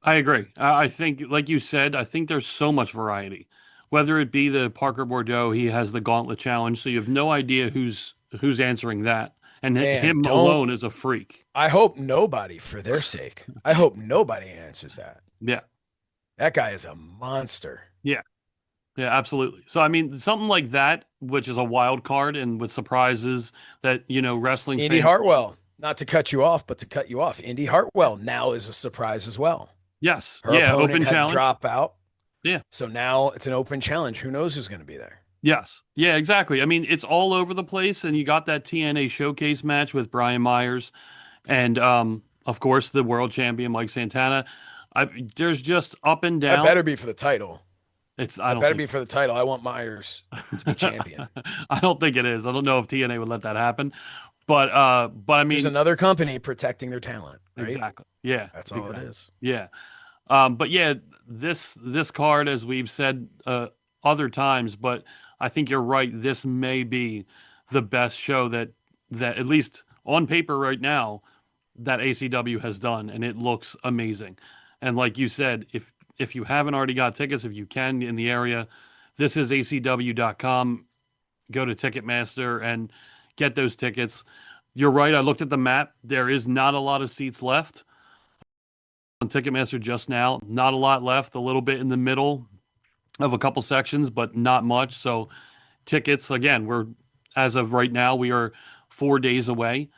I agree. I think, like you said, I think there's so much variety. Whether it be the Parker Bordeaux, he has the Gauntlet Challenge, so you have no idea who's answering that. And him alone is a freak. I hope nobody, for their sake, I hope nobody answers that. Yeah. That guy is a monster. Yeah. Yeah, absolutely. So, I mean, something like that, which is a wild card and with surprises that, you know, wrestling Indy Hartwell, not to cut you off, but to cut you off. Indy Hartwell now is a surprise as well. Yes. Her opponent open had challenge. Drop out. Yeah. So now it's an open challenge. Who knows who's going to be there? Yes. Yeah, exactly. I mean, it's all over the place, and you got that TNA showcase match with Brian Myers and, of course, the world champion Mike Santana. There's just up and down. That better be for the title. It better be for the title. I want Myers to be champion. I don't think it is. I don't know if TNA would let that happen. But I mean, there's another company protecting their talent, right? Exactly. Yeah. That's all it is. Yeah. But yeah, this card, as we've said other times, but I think you're right. This may be the best show that at least on paper right now that ACW has done, and it looks amazing. And like you said, if if you haven't already got tickets, if you can in the area, this is acw.com. Go to Ticketmaster and get those tickets. You're right. I looked at the map. There is not a lot of seats left on Ticketmaster just now. Not a lot left. A little bit in the middle of a couple sections, but not much. So tickets, again, as of right now, we are 4 days away.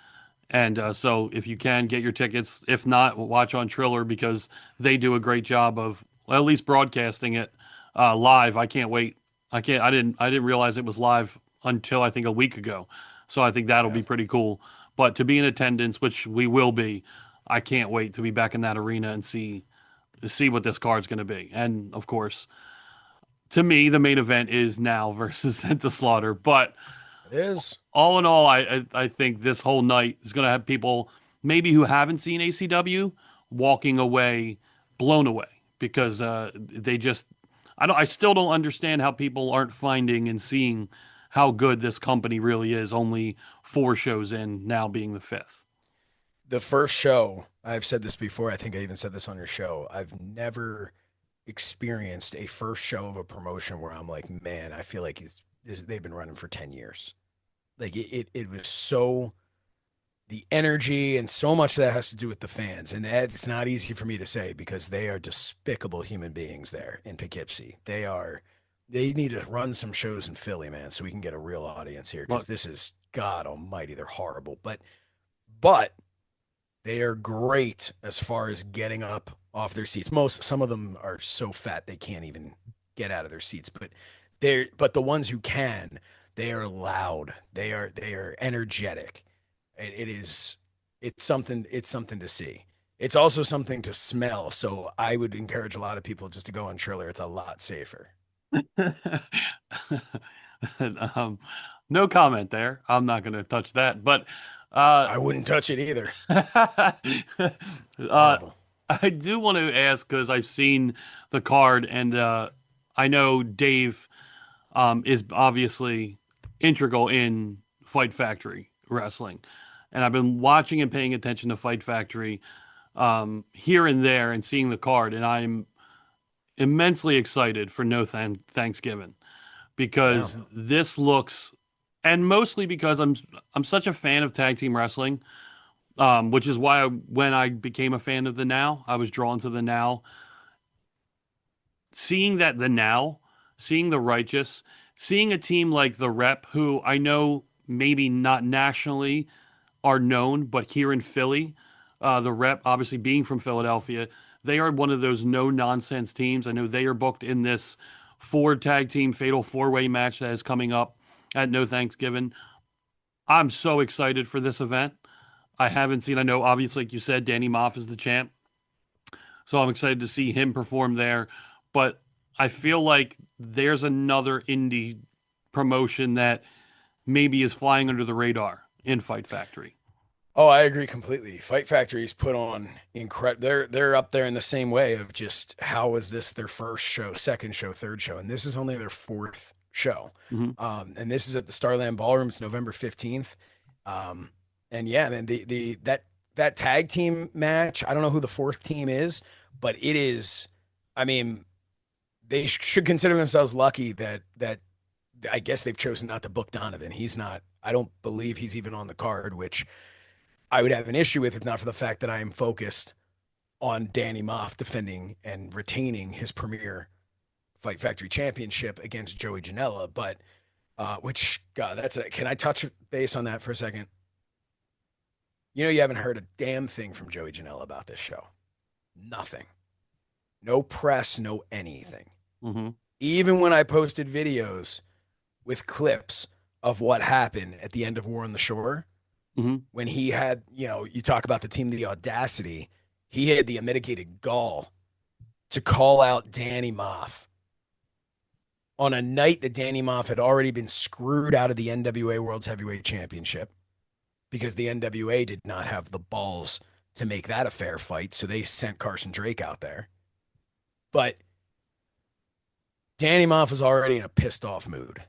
And so if you can, get your tickets. If not, watch on Triller because they do a great job of at least broadcasting it live. I can't wait. I didn't realize it was live until I think a week ago. So I think that'll be pretty cool. But to be in attendance, which we will be, I can't wait to be back in that arena and see what this card's going to be. And of course, to me, the main event is now versus Sent to Slaughter. But it is. All in all, I think this whole night is going to have people maybe who haven't seen ACW walking away blown away because I still don't understand how people aren't finding and seeing how good this company really is. Only 4 shows in, now being the 5th. The first show, I've said this before, I think I even said this on your show, I've never experienced a first show of a promotion where I'm like, man, I feel like they've been running for 10 years. Like it was so, the energy and so much that has to do with the fans. And it's not easy for me to say because they are despicable human beings there in Poughkeepsie. They need to run some shows in Philly, man, so we can get a real audience here because this is, God almighty, they're horrible. But they are great as far as getting up off their seats. Some of them are so fat they can't even get out of their seats, but the ones who can, they are loud. They are energetic. It's something to see. It's also something to smell. So I would encourage a lot of people just to go on Triller. It's a lot safer. No comment there. I'm not going to touch that, but I wouldn't touch it either. I do want to ask because I've seen the card and I know Dave is obviously integral in Fight Factory wrestling, and I've been watching and paying attention to Fight Factory here and there and seeing the card, and I'm immensely excited for No Thanksgiving because this looks, and mostly because I'm such a fan of tag team wrestling, which is why when I became a fan of the Now, I was drawn to the Now. Seeing the Righteous, seeing a team like the Rep, who I know maybe not nationally are known, but here in Philly, the Rep, obviously being from Philadelphia, they are one of those no-nonsense teams. I know they are booked in this 4-tag team fatal 4-way match that is coming up at No Thanksgiving. I'm so excited for this event. I know, obviously, like you said, Danny Moff is the champ. So I'm excited to see him perform there. But I feel like there's another indie promotion that maybe is flying under the radar in Fight Factory. Oh, I agree completely. Fight Factory's put on incredible. They're up there in the same way of just how is this their first show, second show, third show, and this is only their 4th show. Mm-hmm. And this is at the Starland Ballroom. It's November 15th. And yeah, man, that tag team match. I don't know who the 4th team is, but it is. I mean, they should consider themselves lucky that I guess they've chosen not to book Donovan. He's not. I don't believe he's even on the card, which I would have an issue with if not for the fact that I am focused on Danny Moff defending and retaining his premier Fight Factory championship against Joey Janela. But, which, God, can I touch base on that for a second? You know, you haven't heard a damn thing from Joey Janela about this show. Nothing. No press, no anything. Mm-hmm. Even when I posted videos with clips of what happened at the end of War on the Shore, mm-hmm. when he had, you talk about the team, the audacity, he had the unmitigated gall to call out Danny Moff on a night that Danny Moff had already been screwed out of the NWA World's Heavyweight Championship because the NWA did not have the balls to make that a fair fight, so they sent Carson Drake out there. But Danny Moff was already in a pissed off mood.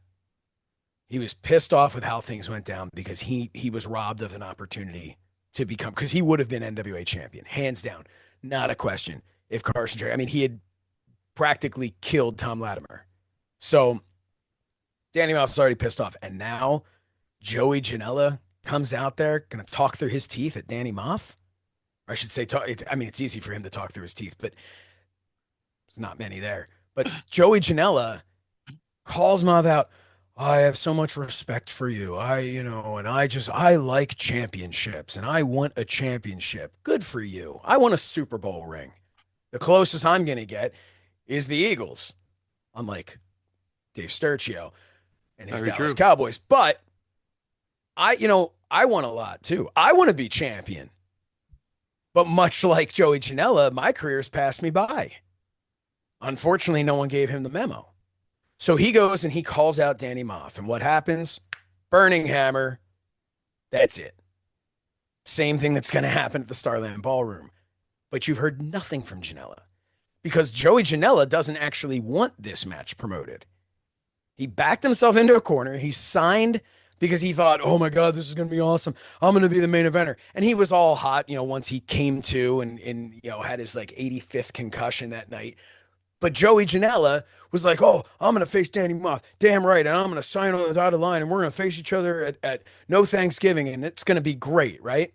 He was pissed off with how things went down because he was robbed of an opportunity to become, because he would have been NWA champion, hands down, not a question. If Carson Drake, I mean, he had practically killed Tom Latimer. So Danny Moff's already pissed off. And now Joey Janela comes out there, going to talk through his teeth at Danny Moff. Or I should say, it's easy for him to talk through his teeth, but there's not many there. But Joey Janela calls Moff out. I have so much respect for you. I like championships and I want a championship. Good for you. I want a Super Bowl ring. The closest I'm going to get is the Eagles, unlike Dave Sturchio and his Dallas Cowboys. But I want a lot too. I want to be champion. But much like Joey Janela, my career's passed me by. Unfortunately, no one gave him the memo. So he goes and he calls out Danny Moff. And what happens? Burning hammer. That's it. Same thing that's going to happen at the Starland Ballroom. But you've heard nothing from Janela. Because Joey Janela doesn't actually want this match promoted. He backed himself into a corner. He signed because he thought, oh my God, this is going to be awesome. I'm going to be the main eventer. And he was all hot, once he came to and had his 85th concussion that night. But Joey Janela was like, oh, I'm going to face Danny Moff. Damn right. And I'm going to sign on the dotted line and we're going to face each other at No Thanksgiving. And it's going to be great, right?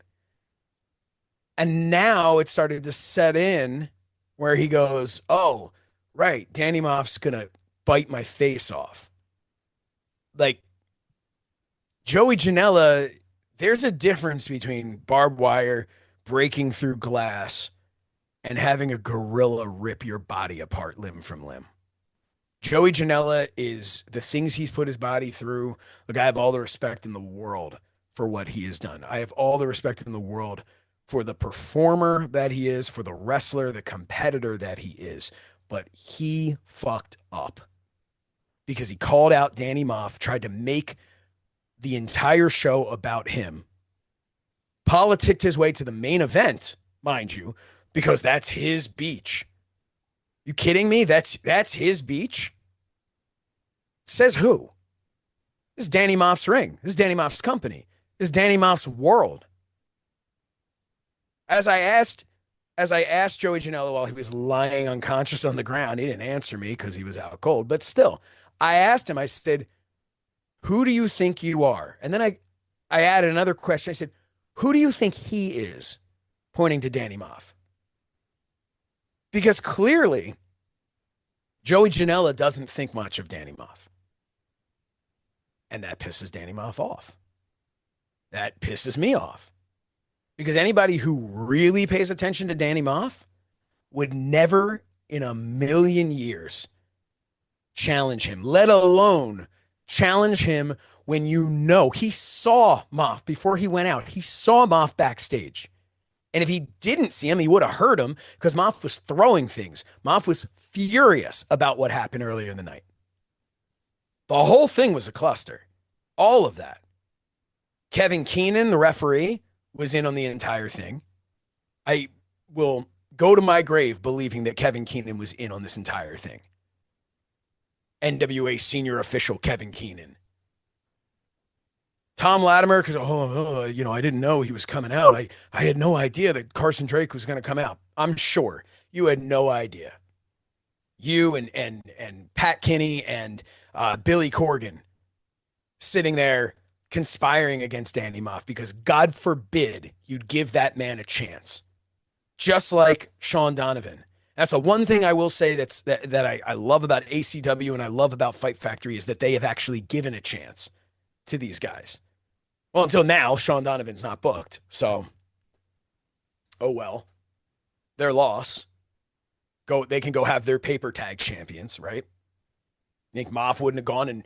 And now it started to set in where he goes, oh, right. Danny Moff's going to bite my face off. Joey Janela, there's a difference between barbed wire, breaking through glass, and having a gorilla rip your body apart limb from limb. Joey Janela is the things he's put his body through. Look, I have all the respect in the world for what he has done. I have all the respect in the world for the performer that he is, for the wrestler, the competitor that he is. But he fucked up because he called out Danny Moff, tried to make the entire show about him, politicked his way to the main event, mind you, because that's his beach. You kidding me? That's his beach? Says who? This is Danny Moff's ring. This is Danny Moff's company. This is Danny Moff's world. As I asked Joey Janela while he was lying unconscious on the ground, he didn't answer me because he was out cold, but still, I asked him, I said, who do you think you are? And then I added another question. I said, who do you think he is? Pointing to Danny Moff. Because clearly, Joey Janela doesn't think much of Danny Moff. And that pisses Danny Moff off. That pisses me off. Because anybody who really pays attention to Danny Moff would never in a million years challenge him, let alone challenge him when he saw Moff before he went out. He saw Moff backstage. And if he didn't see him, he would have heard him because Moff was throwing things. Moff was furious about what happened earlier in the night. The whole thing was a cluster. All of that. Kevin Keenan, the referee, was in on the entire thing. I will go to my grave believing that Kevin Keenan was in on this entire thing. NWA senior official Kevin Keenan. Tom Latimer, because, I didn't know he was coming out. I had no idea that Carson Drake was going to come out. I'm sure you had no idea. You and Pat Kinney and Billy Corgan sitting there conspiring against Danny Moff because God forbid you'd give that man a chance. Just like Sean Donovan. That's the one thing I will say that I love about ACW and I love about Fight Factory is that they have actually given a chance to these guys. Well, until now, Sean Donovan's not booked. So, oh well. Their loss. They can go have their paper tag champions, right? You think Moff wouldn't have gone and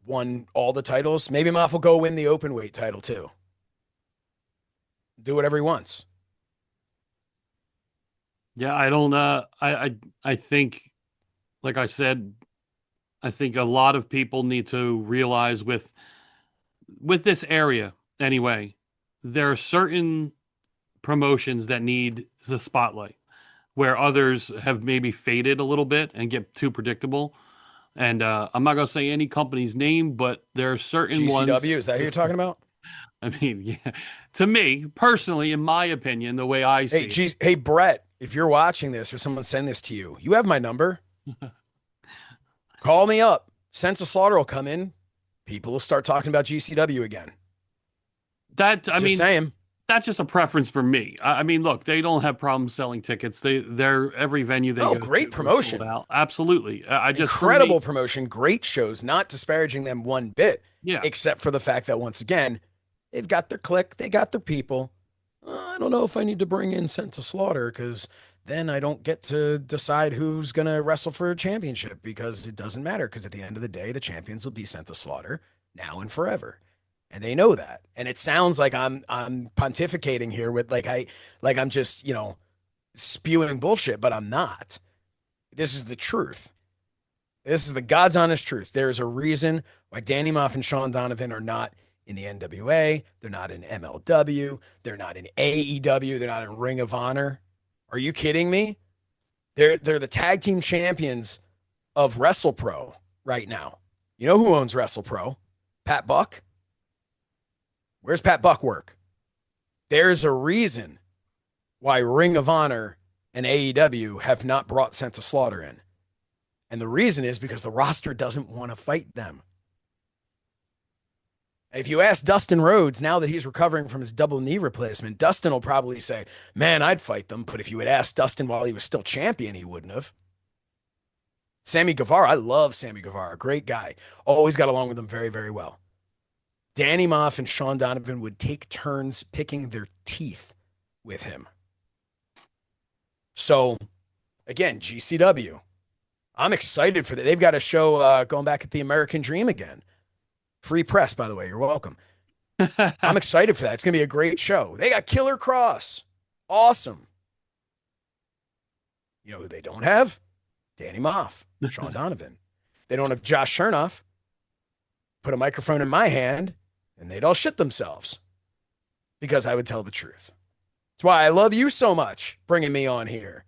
won all the titles? Maybe Moff will go win the open weight title too. Do whatever he wants. Yeah, I don't I think, like I said, I think a lot of people need to realize with this area anyway, there are certain promotions that need the spotlight where others have maybe faded a little bit and get too predictable. And I'm not going to say any company's name, but there are certain ones. GCW, is that who you're talking about? I mean, yeah. To me, personally, in my opinion, the way I see it. Hey, Brett, if you're watching this or someone send this to you, you have my number. Call me up. Sense of Slaughter will come in. People will start talking about GCW again. Saying. That's just a preference for me. I mean, look, they don't have problems selling tickets. They're every venue they go to. Great promotion. Absolutely. Incredible promotion, great shows, not disparaging them one bit. Yeah. Except for the fact that, once again, they've got their clique, they got their people. I don't know if I need to bring in Sense of Slaughter, because then I don't get to decide who's going to wrestle for a championship, because it doesn't matter, because at the end of the day, the champions will be Sense of Slaughter now and forever. And they know that. And it sounds like I'm pontificating here with like I'm just, spewing bullshit, but I'm not. This is the truth. This is the God's honest truth. There's a reason why Danny Moff and Sean Donovan are not in the NWA. They're not in MLW. They're not in AEW. They're not in Ring of Honor. Are you kidding me? They're the tag team champions of WrestlePro right now. You know who owns WrestlePro? Pat Buck. Where's Pat Buck work? There's a reason why Ring of Honor and AEW have not brought Sense of Slaughter in. And the reason is because the roster doesn't want to fight them. If you ask Dustin Rhodes, now that he's recovering from his double knee replacement, Dustin will probably say, man, I'd fight them. But if you had asked Dustin while he was still champion, he wouldn't have. Sammy Guevara, I love Sammy Guevara. Great guy. Always got along with him very, very well. Danny Moff and Sean Donovan would take turns picking their teeth with him. So, again, GCW. I'm excited for that. They've got a show going back at the American Dream again. Free press, by the way. You're welcome. I'm excited for that. It's going to be a great show. They got Killer Cross. Awesome. You know who they don't have? Danny Moff, Sean Donovan. They don't have Josh Shernoff. Put a microphone in my hand, and they'd all shit themselves because I would tell the truth. That's why I love you so much, bringing me on here,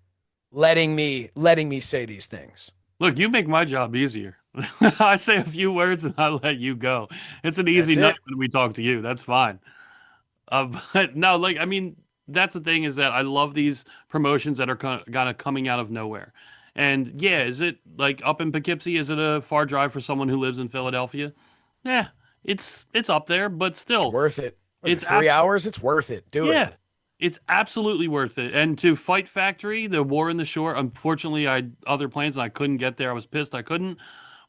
letting me say these things. Look, you make my job easier. I say a few words and I let you go. It's an easy night when we talk to you. That's fine. But no, that's the thing, is that I love these promotions that are kind of coming out of nowhere. And yeah, is it like up in Poughkeepsie? Is it a far drive for someone who lives in Philadelphia? Yeah, it's up there, but still. It's worth it. It's 3 hours. It's worth it. Do it. Yeah, it's absolutely worth it. And to Fight Factory, the War in the Shore, unfortunately, I had other plans and I couldn't get there. I was pissed I couldn't.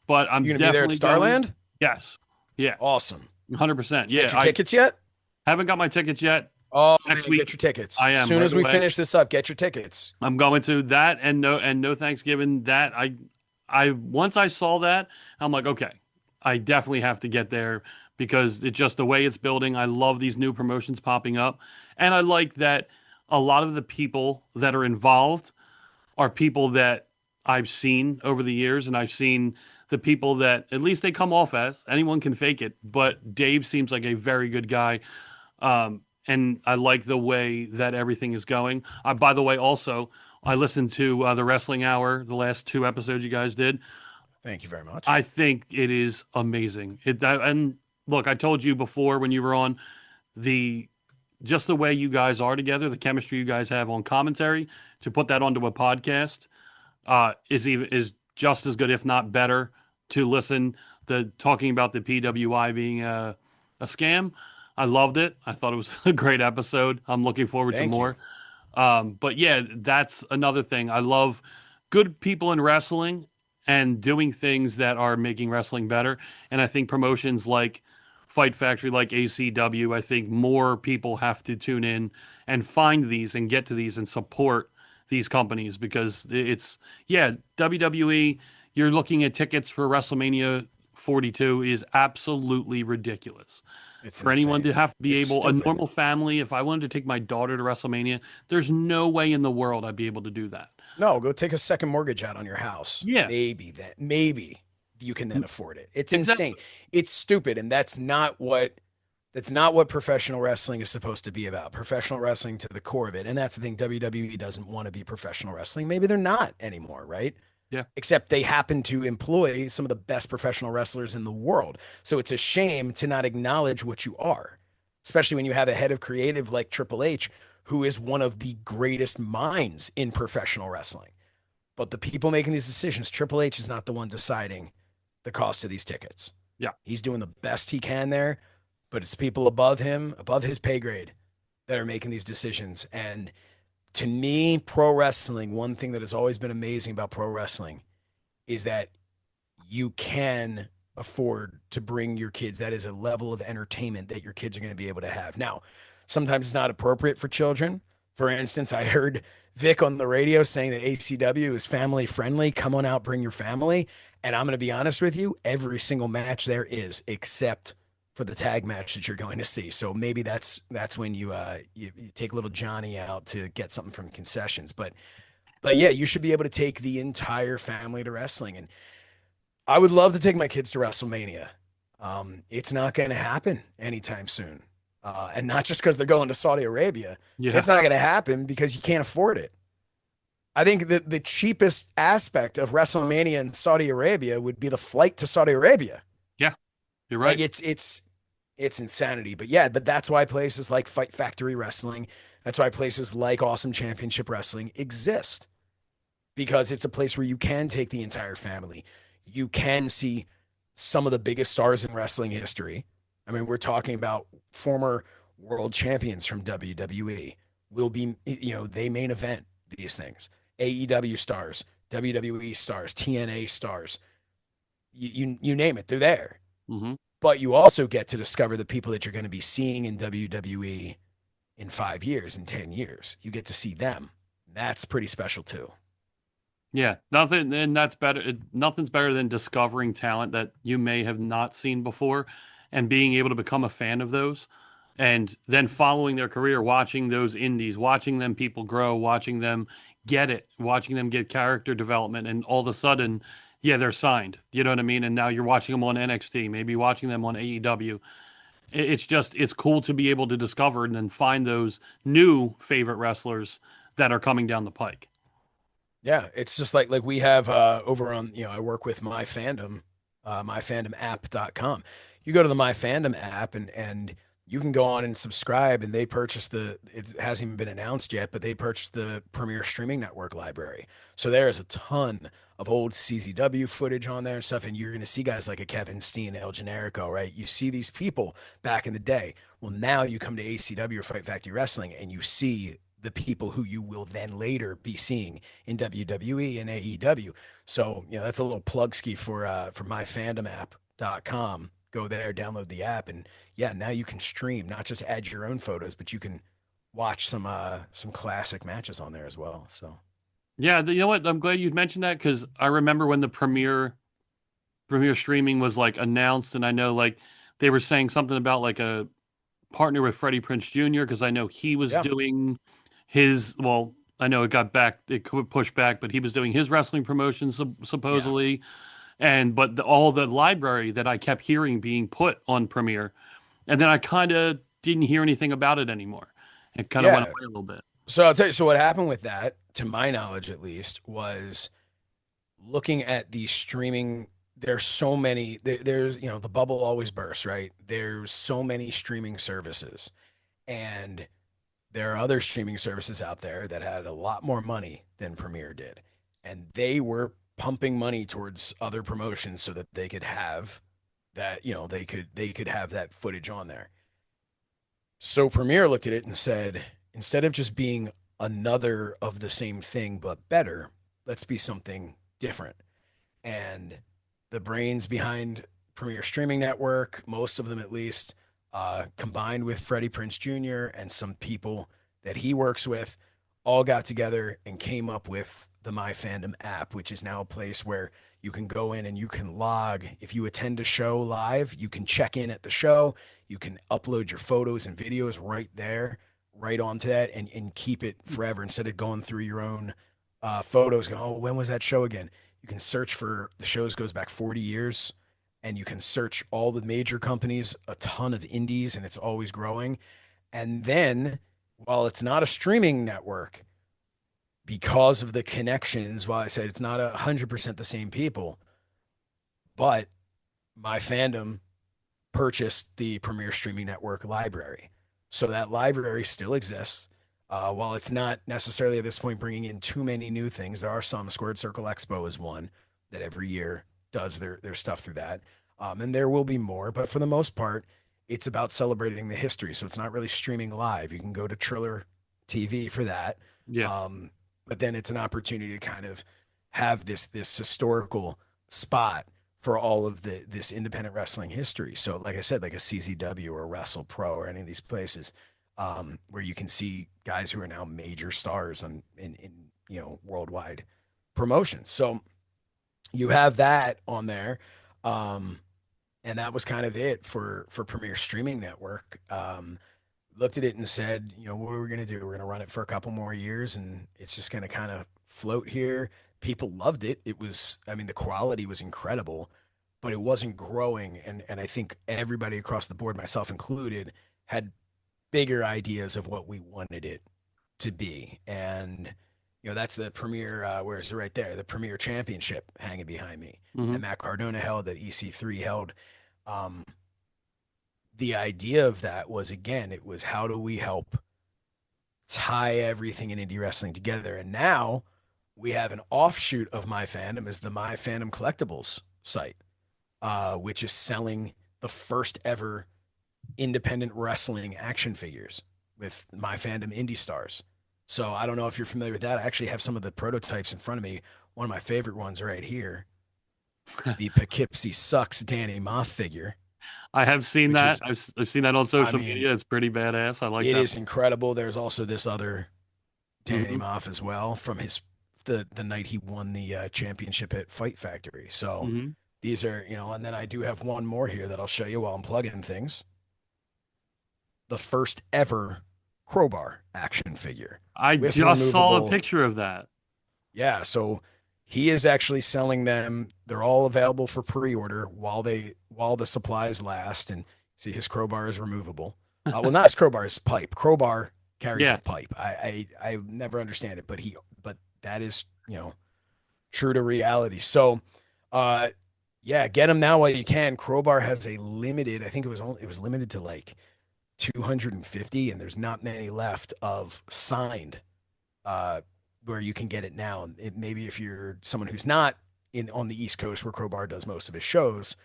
But I'm You're definitely gonna be there at Starland? Going. Yes. Yeah. Awesome. 100%. Yeah. Get your tickets yet? Haven't got my tickets yet. Oh, next man, week. Get your tickets. I am. As soon as we finish this up, get your tickets. I'm going to that, and no Thanksgiving. That I once I saw that, I'm like, okay, I definitely have to get there, because it's just the way it's building. I love these new promotions popping up, and I like that a lot of the people that are involved are people that I've seen over the years, and I've seen the people that at least they come off as. Anyone can fake it, but Dave seems like a very good guy. And I like the way that everything is going. By the way, also, I listened to the Wrestling Hour, the last 2 episodes you guys did. Thank you very much. I think it is amazing. And look, I told you before when you were on, just the way you guys are together, the chemistry you guys have on commentary, to put that onto a podcast is just as good, if not better, to listen. Talking about the PWI being a scam. I loved it. I thought it was a great episode. I'm looking forward to more. But yeah, that's another thing. I love good people in wrestling and doing things that are making wrestling better. And I think promotions like Fight Factory, like ACW, I think more people have to tune in and find these and get to these and support these companies, because WWE, you're looking at tickets for WrestleMania 42 is absolutely ridiculous. It's for anyone to have to be it's able, stupid. a normal family, if I wanted to take my daughter to WrestleMania, there's no way in the world I'd be able to do that. No, go take a second mortgage out on your house. Yeah. Maybe you can then afford it. It's insane. It's stupid. And that's not what professional wrestling is supposed to be about. Professional wrestling to the core of it. And that's the thing. WWE doesn't want to be professional wrestling. Maybe they're not anymore, right? Yeah. Except they happen to employ some of the best professional wrestlers in the world. So it's a shame to not acknowledge what you are, especially when you have a head of creative like Triple H, who is one of the greatest minds in professional wrestling. But the people making these decisions, Triple H is not the one deciding the cost of these tickets. Yeah. He's doing the best he can there, but it's people above him, above his pay grade, that are making these decisions. And to me, pro wrestling, one thing that has always been amazing about pro wrestling is that you can afford to bring your kids. That is a level of entertainment that your kids are going to be able to have. Now, sometimes it's not appropriate for children. For instance, I heard Vic on the radio saying that ACW is family friendly. Come on out, bring your family. And I'm going to be honest with you, every single match there is, except for the tag match that you're going to see. So maybe that's when you take little Johnny out to get something from concessions. But yeah, you should be able to take the entire family to wrestling. And I would love to take my kids to WrestleMania. It's not going to happen anytime soon. And not just because they're going to Saudi Arabia. Yeah. It's not going to happen because you can't afford it. I think that the cheapest aspect of WrestleMania in Saudi Arabia would be the flight to Saudi Arabia. Yeah, you're right. Like it's insanity. But yeah, but that's why places like Fight Factory Wrestling, that's why places like Awesome Championship Wrestling exist. Because it's a place where you can take the entire family. You can see some of the biggest stars in wrestling history. I mean, we're talking about former world champions from WWE will be, they main event these things. AEW stars, WWE stars, TNA stars, you name it, they're there. Mm-hmm. But you also get to discover the people that you're going to be seeing in WWE in 5 years, in 10 years. You get to see them. That's pretty special too. Yeah, nothing's better than discovering talent that you may have not seen before and being able to become a fan of those and then following their career, watching those indies, watching them people grow, watching them get it, watching them get character development. And all of a sudden, yeah, they're signed, you know what I mean? And now you're watching them on NXT, maybe watching them on AEW. It's cool to be able to discover and then find those new favorite wrestlers that are coming down the pike. Yeah, it's just like we have over on, I work with My Fandom, myfandomapp.com. You go to the My Fandom app and you can go on and subscribe, and they purchase it hasn't even been announced yet, but they purchased the Premier Streaming Network library. So there is a ton of old CZW footage on there and stuff, and you're going to see guys like a Kevin Steen, El Generico, right? You see these people back in the day. Well, now you come to ACW or Fight Factory Wrestling, and you see the people who you will then later be seeing in WWE and AEW. So, that's a little plug ski for myfandomapp.com. Go there, download the app, and yeah, now you can stream, not just add your own photos, but you can watch some classic matches on there as well. So, yeah, you know what? I'm glad you mentioned that because I remember when the premiere streaming was like announced, and I know like they were saying something about like a partner with Freddie Prinze Jr. because I know he was doing his. Well, I know it got pushed back, but he was doing his wrestling promotion supposedly. Yeah. But all the library that I kept hearing being put on Premiere, and then I kind of didn't hear anything about it anymore. It kind of went away a little bit. So I'll tell you. So what happened with that, to my knowledge at least, was looking at the streaming. There's so many. There's the bubble always bursts, right? There's so many streaming services, and there are other streaming services out there that had a lot more money than Premiere did, and they were pumping money towards other promotions so that they could have that, they could have that footage on there. So Premiere looked at it and said, instead of just being another of the same thing but better, let's be something different. And the brains behind Premier Streaming Network, most of them at least, combined with Freddie Prinze Jr. and some people that he works with, all got together and came up with the My Fandom app, which is now a place where you can go in and you can log. If you attend a show live, you can check in at the show. You can upload your photos and videos right there, right onto that, and keep it forever instead of going through your own photos. Go, oh, when was that show again? You can search for the shows goes back 40 years, and you can search all the major companies, a ton of indies, and it's always growing. And then, while it's not a streaming network, because of the connections, while I said it's not 100% the same people, but My Fandom purchased the Premier Streaming Network library. So that library still exists. While it's not necessarily at this point bringing in too many new things, there are some. Squared Circle Expo is one that every year does their stuff through that. And there will be more, but for the most part, it's about celebrating the history. So it's not really streaming live. You can go to Triller TV for that. Yeah. But then it's an opportunity to kind of have this historical spot for all of this independent wrestling history. So like I said, like a CZW or Wrestle Pro or any of these places, where you can see guys who are now major stars in worldwide promotions. So you have that on there. And that was kind of it for Premier Streaming Network. Looked at it and said, what are we going to do? We're going to run it for a couple more years, and it's just going to kind of float here. People loved it. The quality was incredible, but it wasn't growing. And I think everybody across the board, myself included, had bigger ideas of what we wanted it to be. And, that's the Premier, where is it right there? The Premier Championship hanging behind me. Mm-hmm. And Matt Cardona held, that EC3 held. The idea of that was, again, it was how do we help tie everything in indie wrestling together? And now we have an offshoot of My Fandom, is the My Fandom Collectibles site, which is selling the first ever independent wrestling action figures with My Fandom Indie Stars. So I don't know if you're familiar with that. I actually have some of the prototypes in front of me. One of my favorite ones right here, the Poughkeepsie Sucks Danny Moff figure. I have seen that. I've seen that on social media. It's pretty badass. I like it. It is incredible. There's also this other Danny Moff as well from the night he won the championship at Fight Factory. So these are, and then I do have one more here that I'll show you while I'm plugging things. The first ever Crowbar action figure. I just saw a picture of that. Yeah, so he is actually selling them. They're all available for pre-order while the supplies last. And see, his crowbar is removable. Well, not his crowbar, his pipe. Crowbar carries a pipe. I never understand it, but that is, true to reality. So, get them now while you can. Crowbar has a limited, I think it was limited to like 250, and there's not many left of signed, where you can get it now. Maybe if you're someone who's not on the East Coast where Crowbar does most of his shows,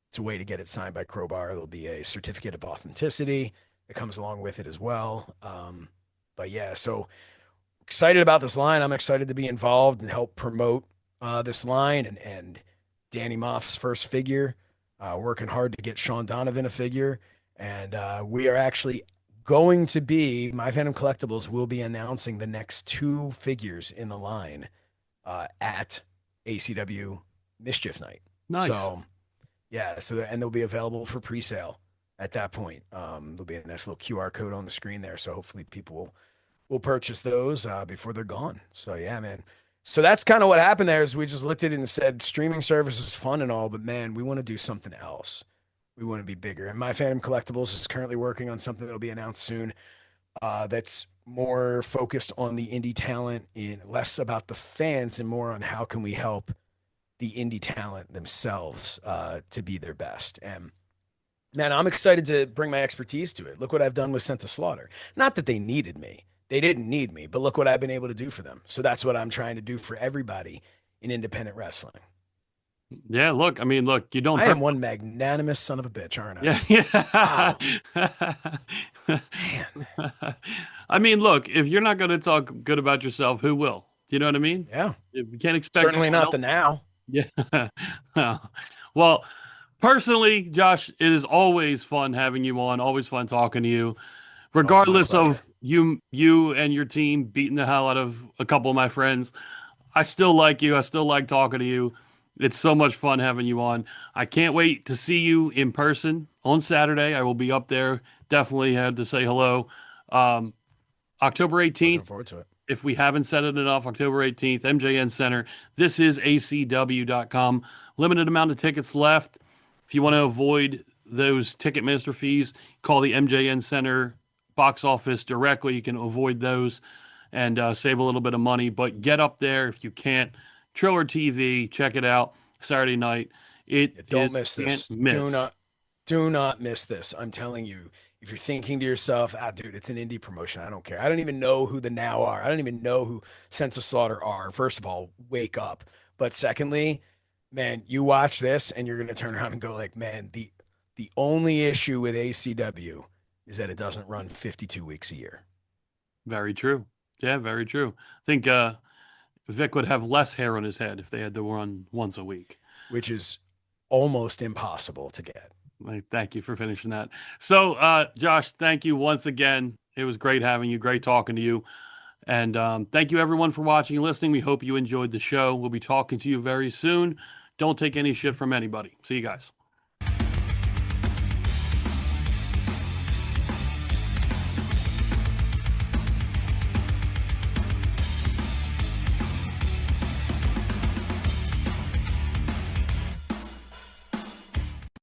it's a way to get it signed by Crowbar. There'll be a certificate of authenticity that comes along with it as well. But yeah, so excited about this line. I'm excited to be involved and help promote this line and Danny Moff's first figure, working hard to get Sean Donovan a figure. And we are actually going to be, My Fandom Collectibles will be announcing the next 2 figures in the line at ACW Mischief Night. Nice. So, yeah, and they'll be available for pre-sale at that point. There'll be a nice little QR code on the screen there, so hopefully people will purchase those before they're gone. So, yeah, man. So that's kind of what happened there is we just looked at it and said, streaming service is fun and all, but, man, we want to do something else. We want to be bigger. And My Fandom Collectibles is currently working on something that'll be announced soon that's more focused on the indie talent, and less about the fans and more on how can we help the indie talent themselves to be their best. And, man, I'm excited to bring my expertise to it. Look what I've done with Sent to Slaughter. Not that they needed me. They didn't need me, but look what I've been able to do for them. So that's what I'm trying to do for everybody in independent wrestling. Yeah, look, you don't. I am one magnanimous son of a bitch, aren't I? Yeah. Man. Look, if you're not going to talk good about yourself, who will? Do you know what I mean? Yeah. You can't expect. Certainly not the now. Yeah. Well, personally, Josh, it is always fun having you on. Always fun talking to you, regardless of you and your team beating the hell out of a couple of my friends. I still like you. I still like talking to you. It's so much fun having you on. I can't wait to see you in person on Saturday. I will be up there. Definitely had to say hello. October 18th. Looking forward to it. If we haven't said it enough, October 18th, MJN Center. This is ACW.com. Limited amount of tickets left. If you want to avoid those Ticketmaster fees, call the MJN Center box office directly. You can avoid those and save a little bit of money. But get up there if you can't. Triller TV, check it out. Saturday night. Don't miss this. Do not miss this. I'm telling you, if you're thinking to yourself, dude, it's an indie promotion. I don't care. I don't even know who the Now are. I don't even know who Sense of Slaughter are. First of all, wake up. But secondly, man, you watch this and you're going to turn around and go like, man, the only issue with ACW is that it doesn't run 52 weeks a year. Very true. Yeah, very true. I think Vic would have less hair on his head if they had to run once a week. Which is almost impossible to get. Thank you for finishing that. So, Josh, thank you once again. It was great having you, great talking to you. And thank you, everyone, for watching and listening. We hope you enjoyed the show. We'll be talking to you very soon. Don't take any shit from anybody. See you guys.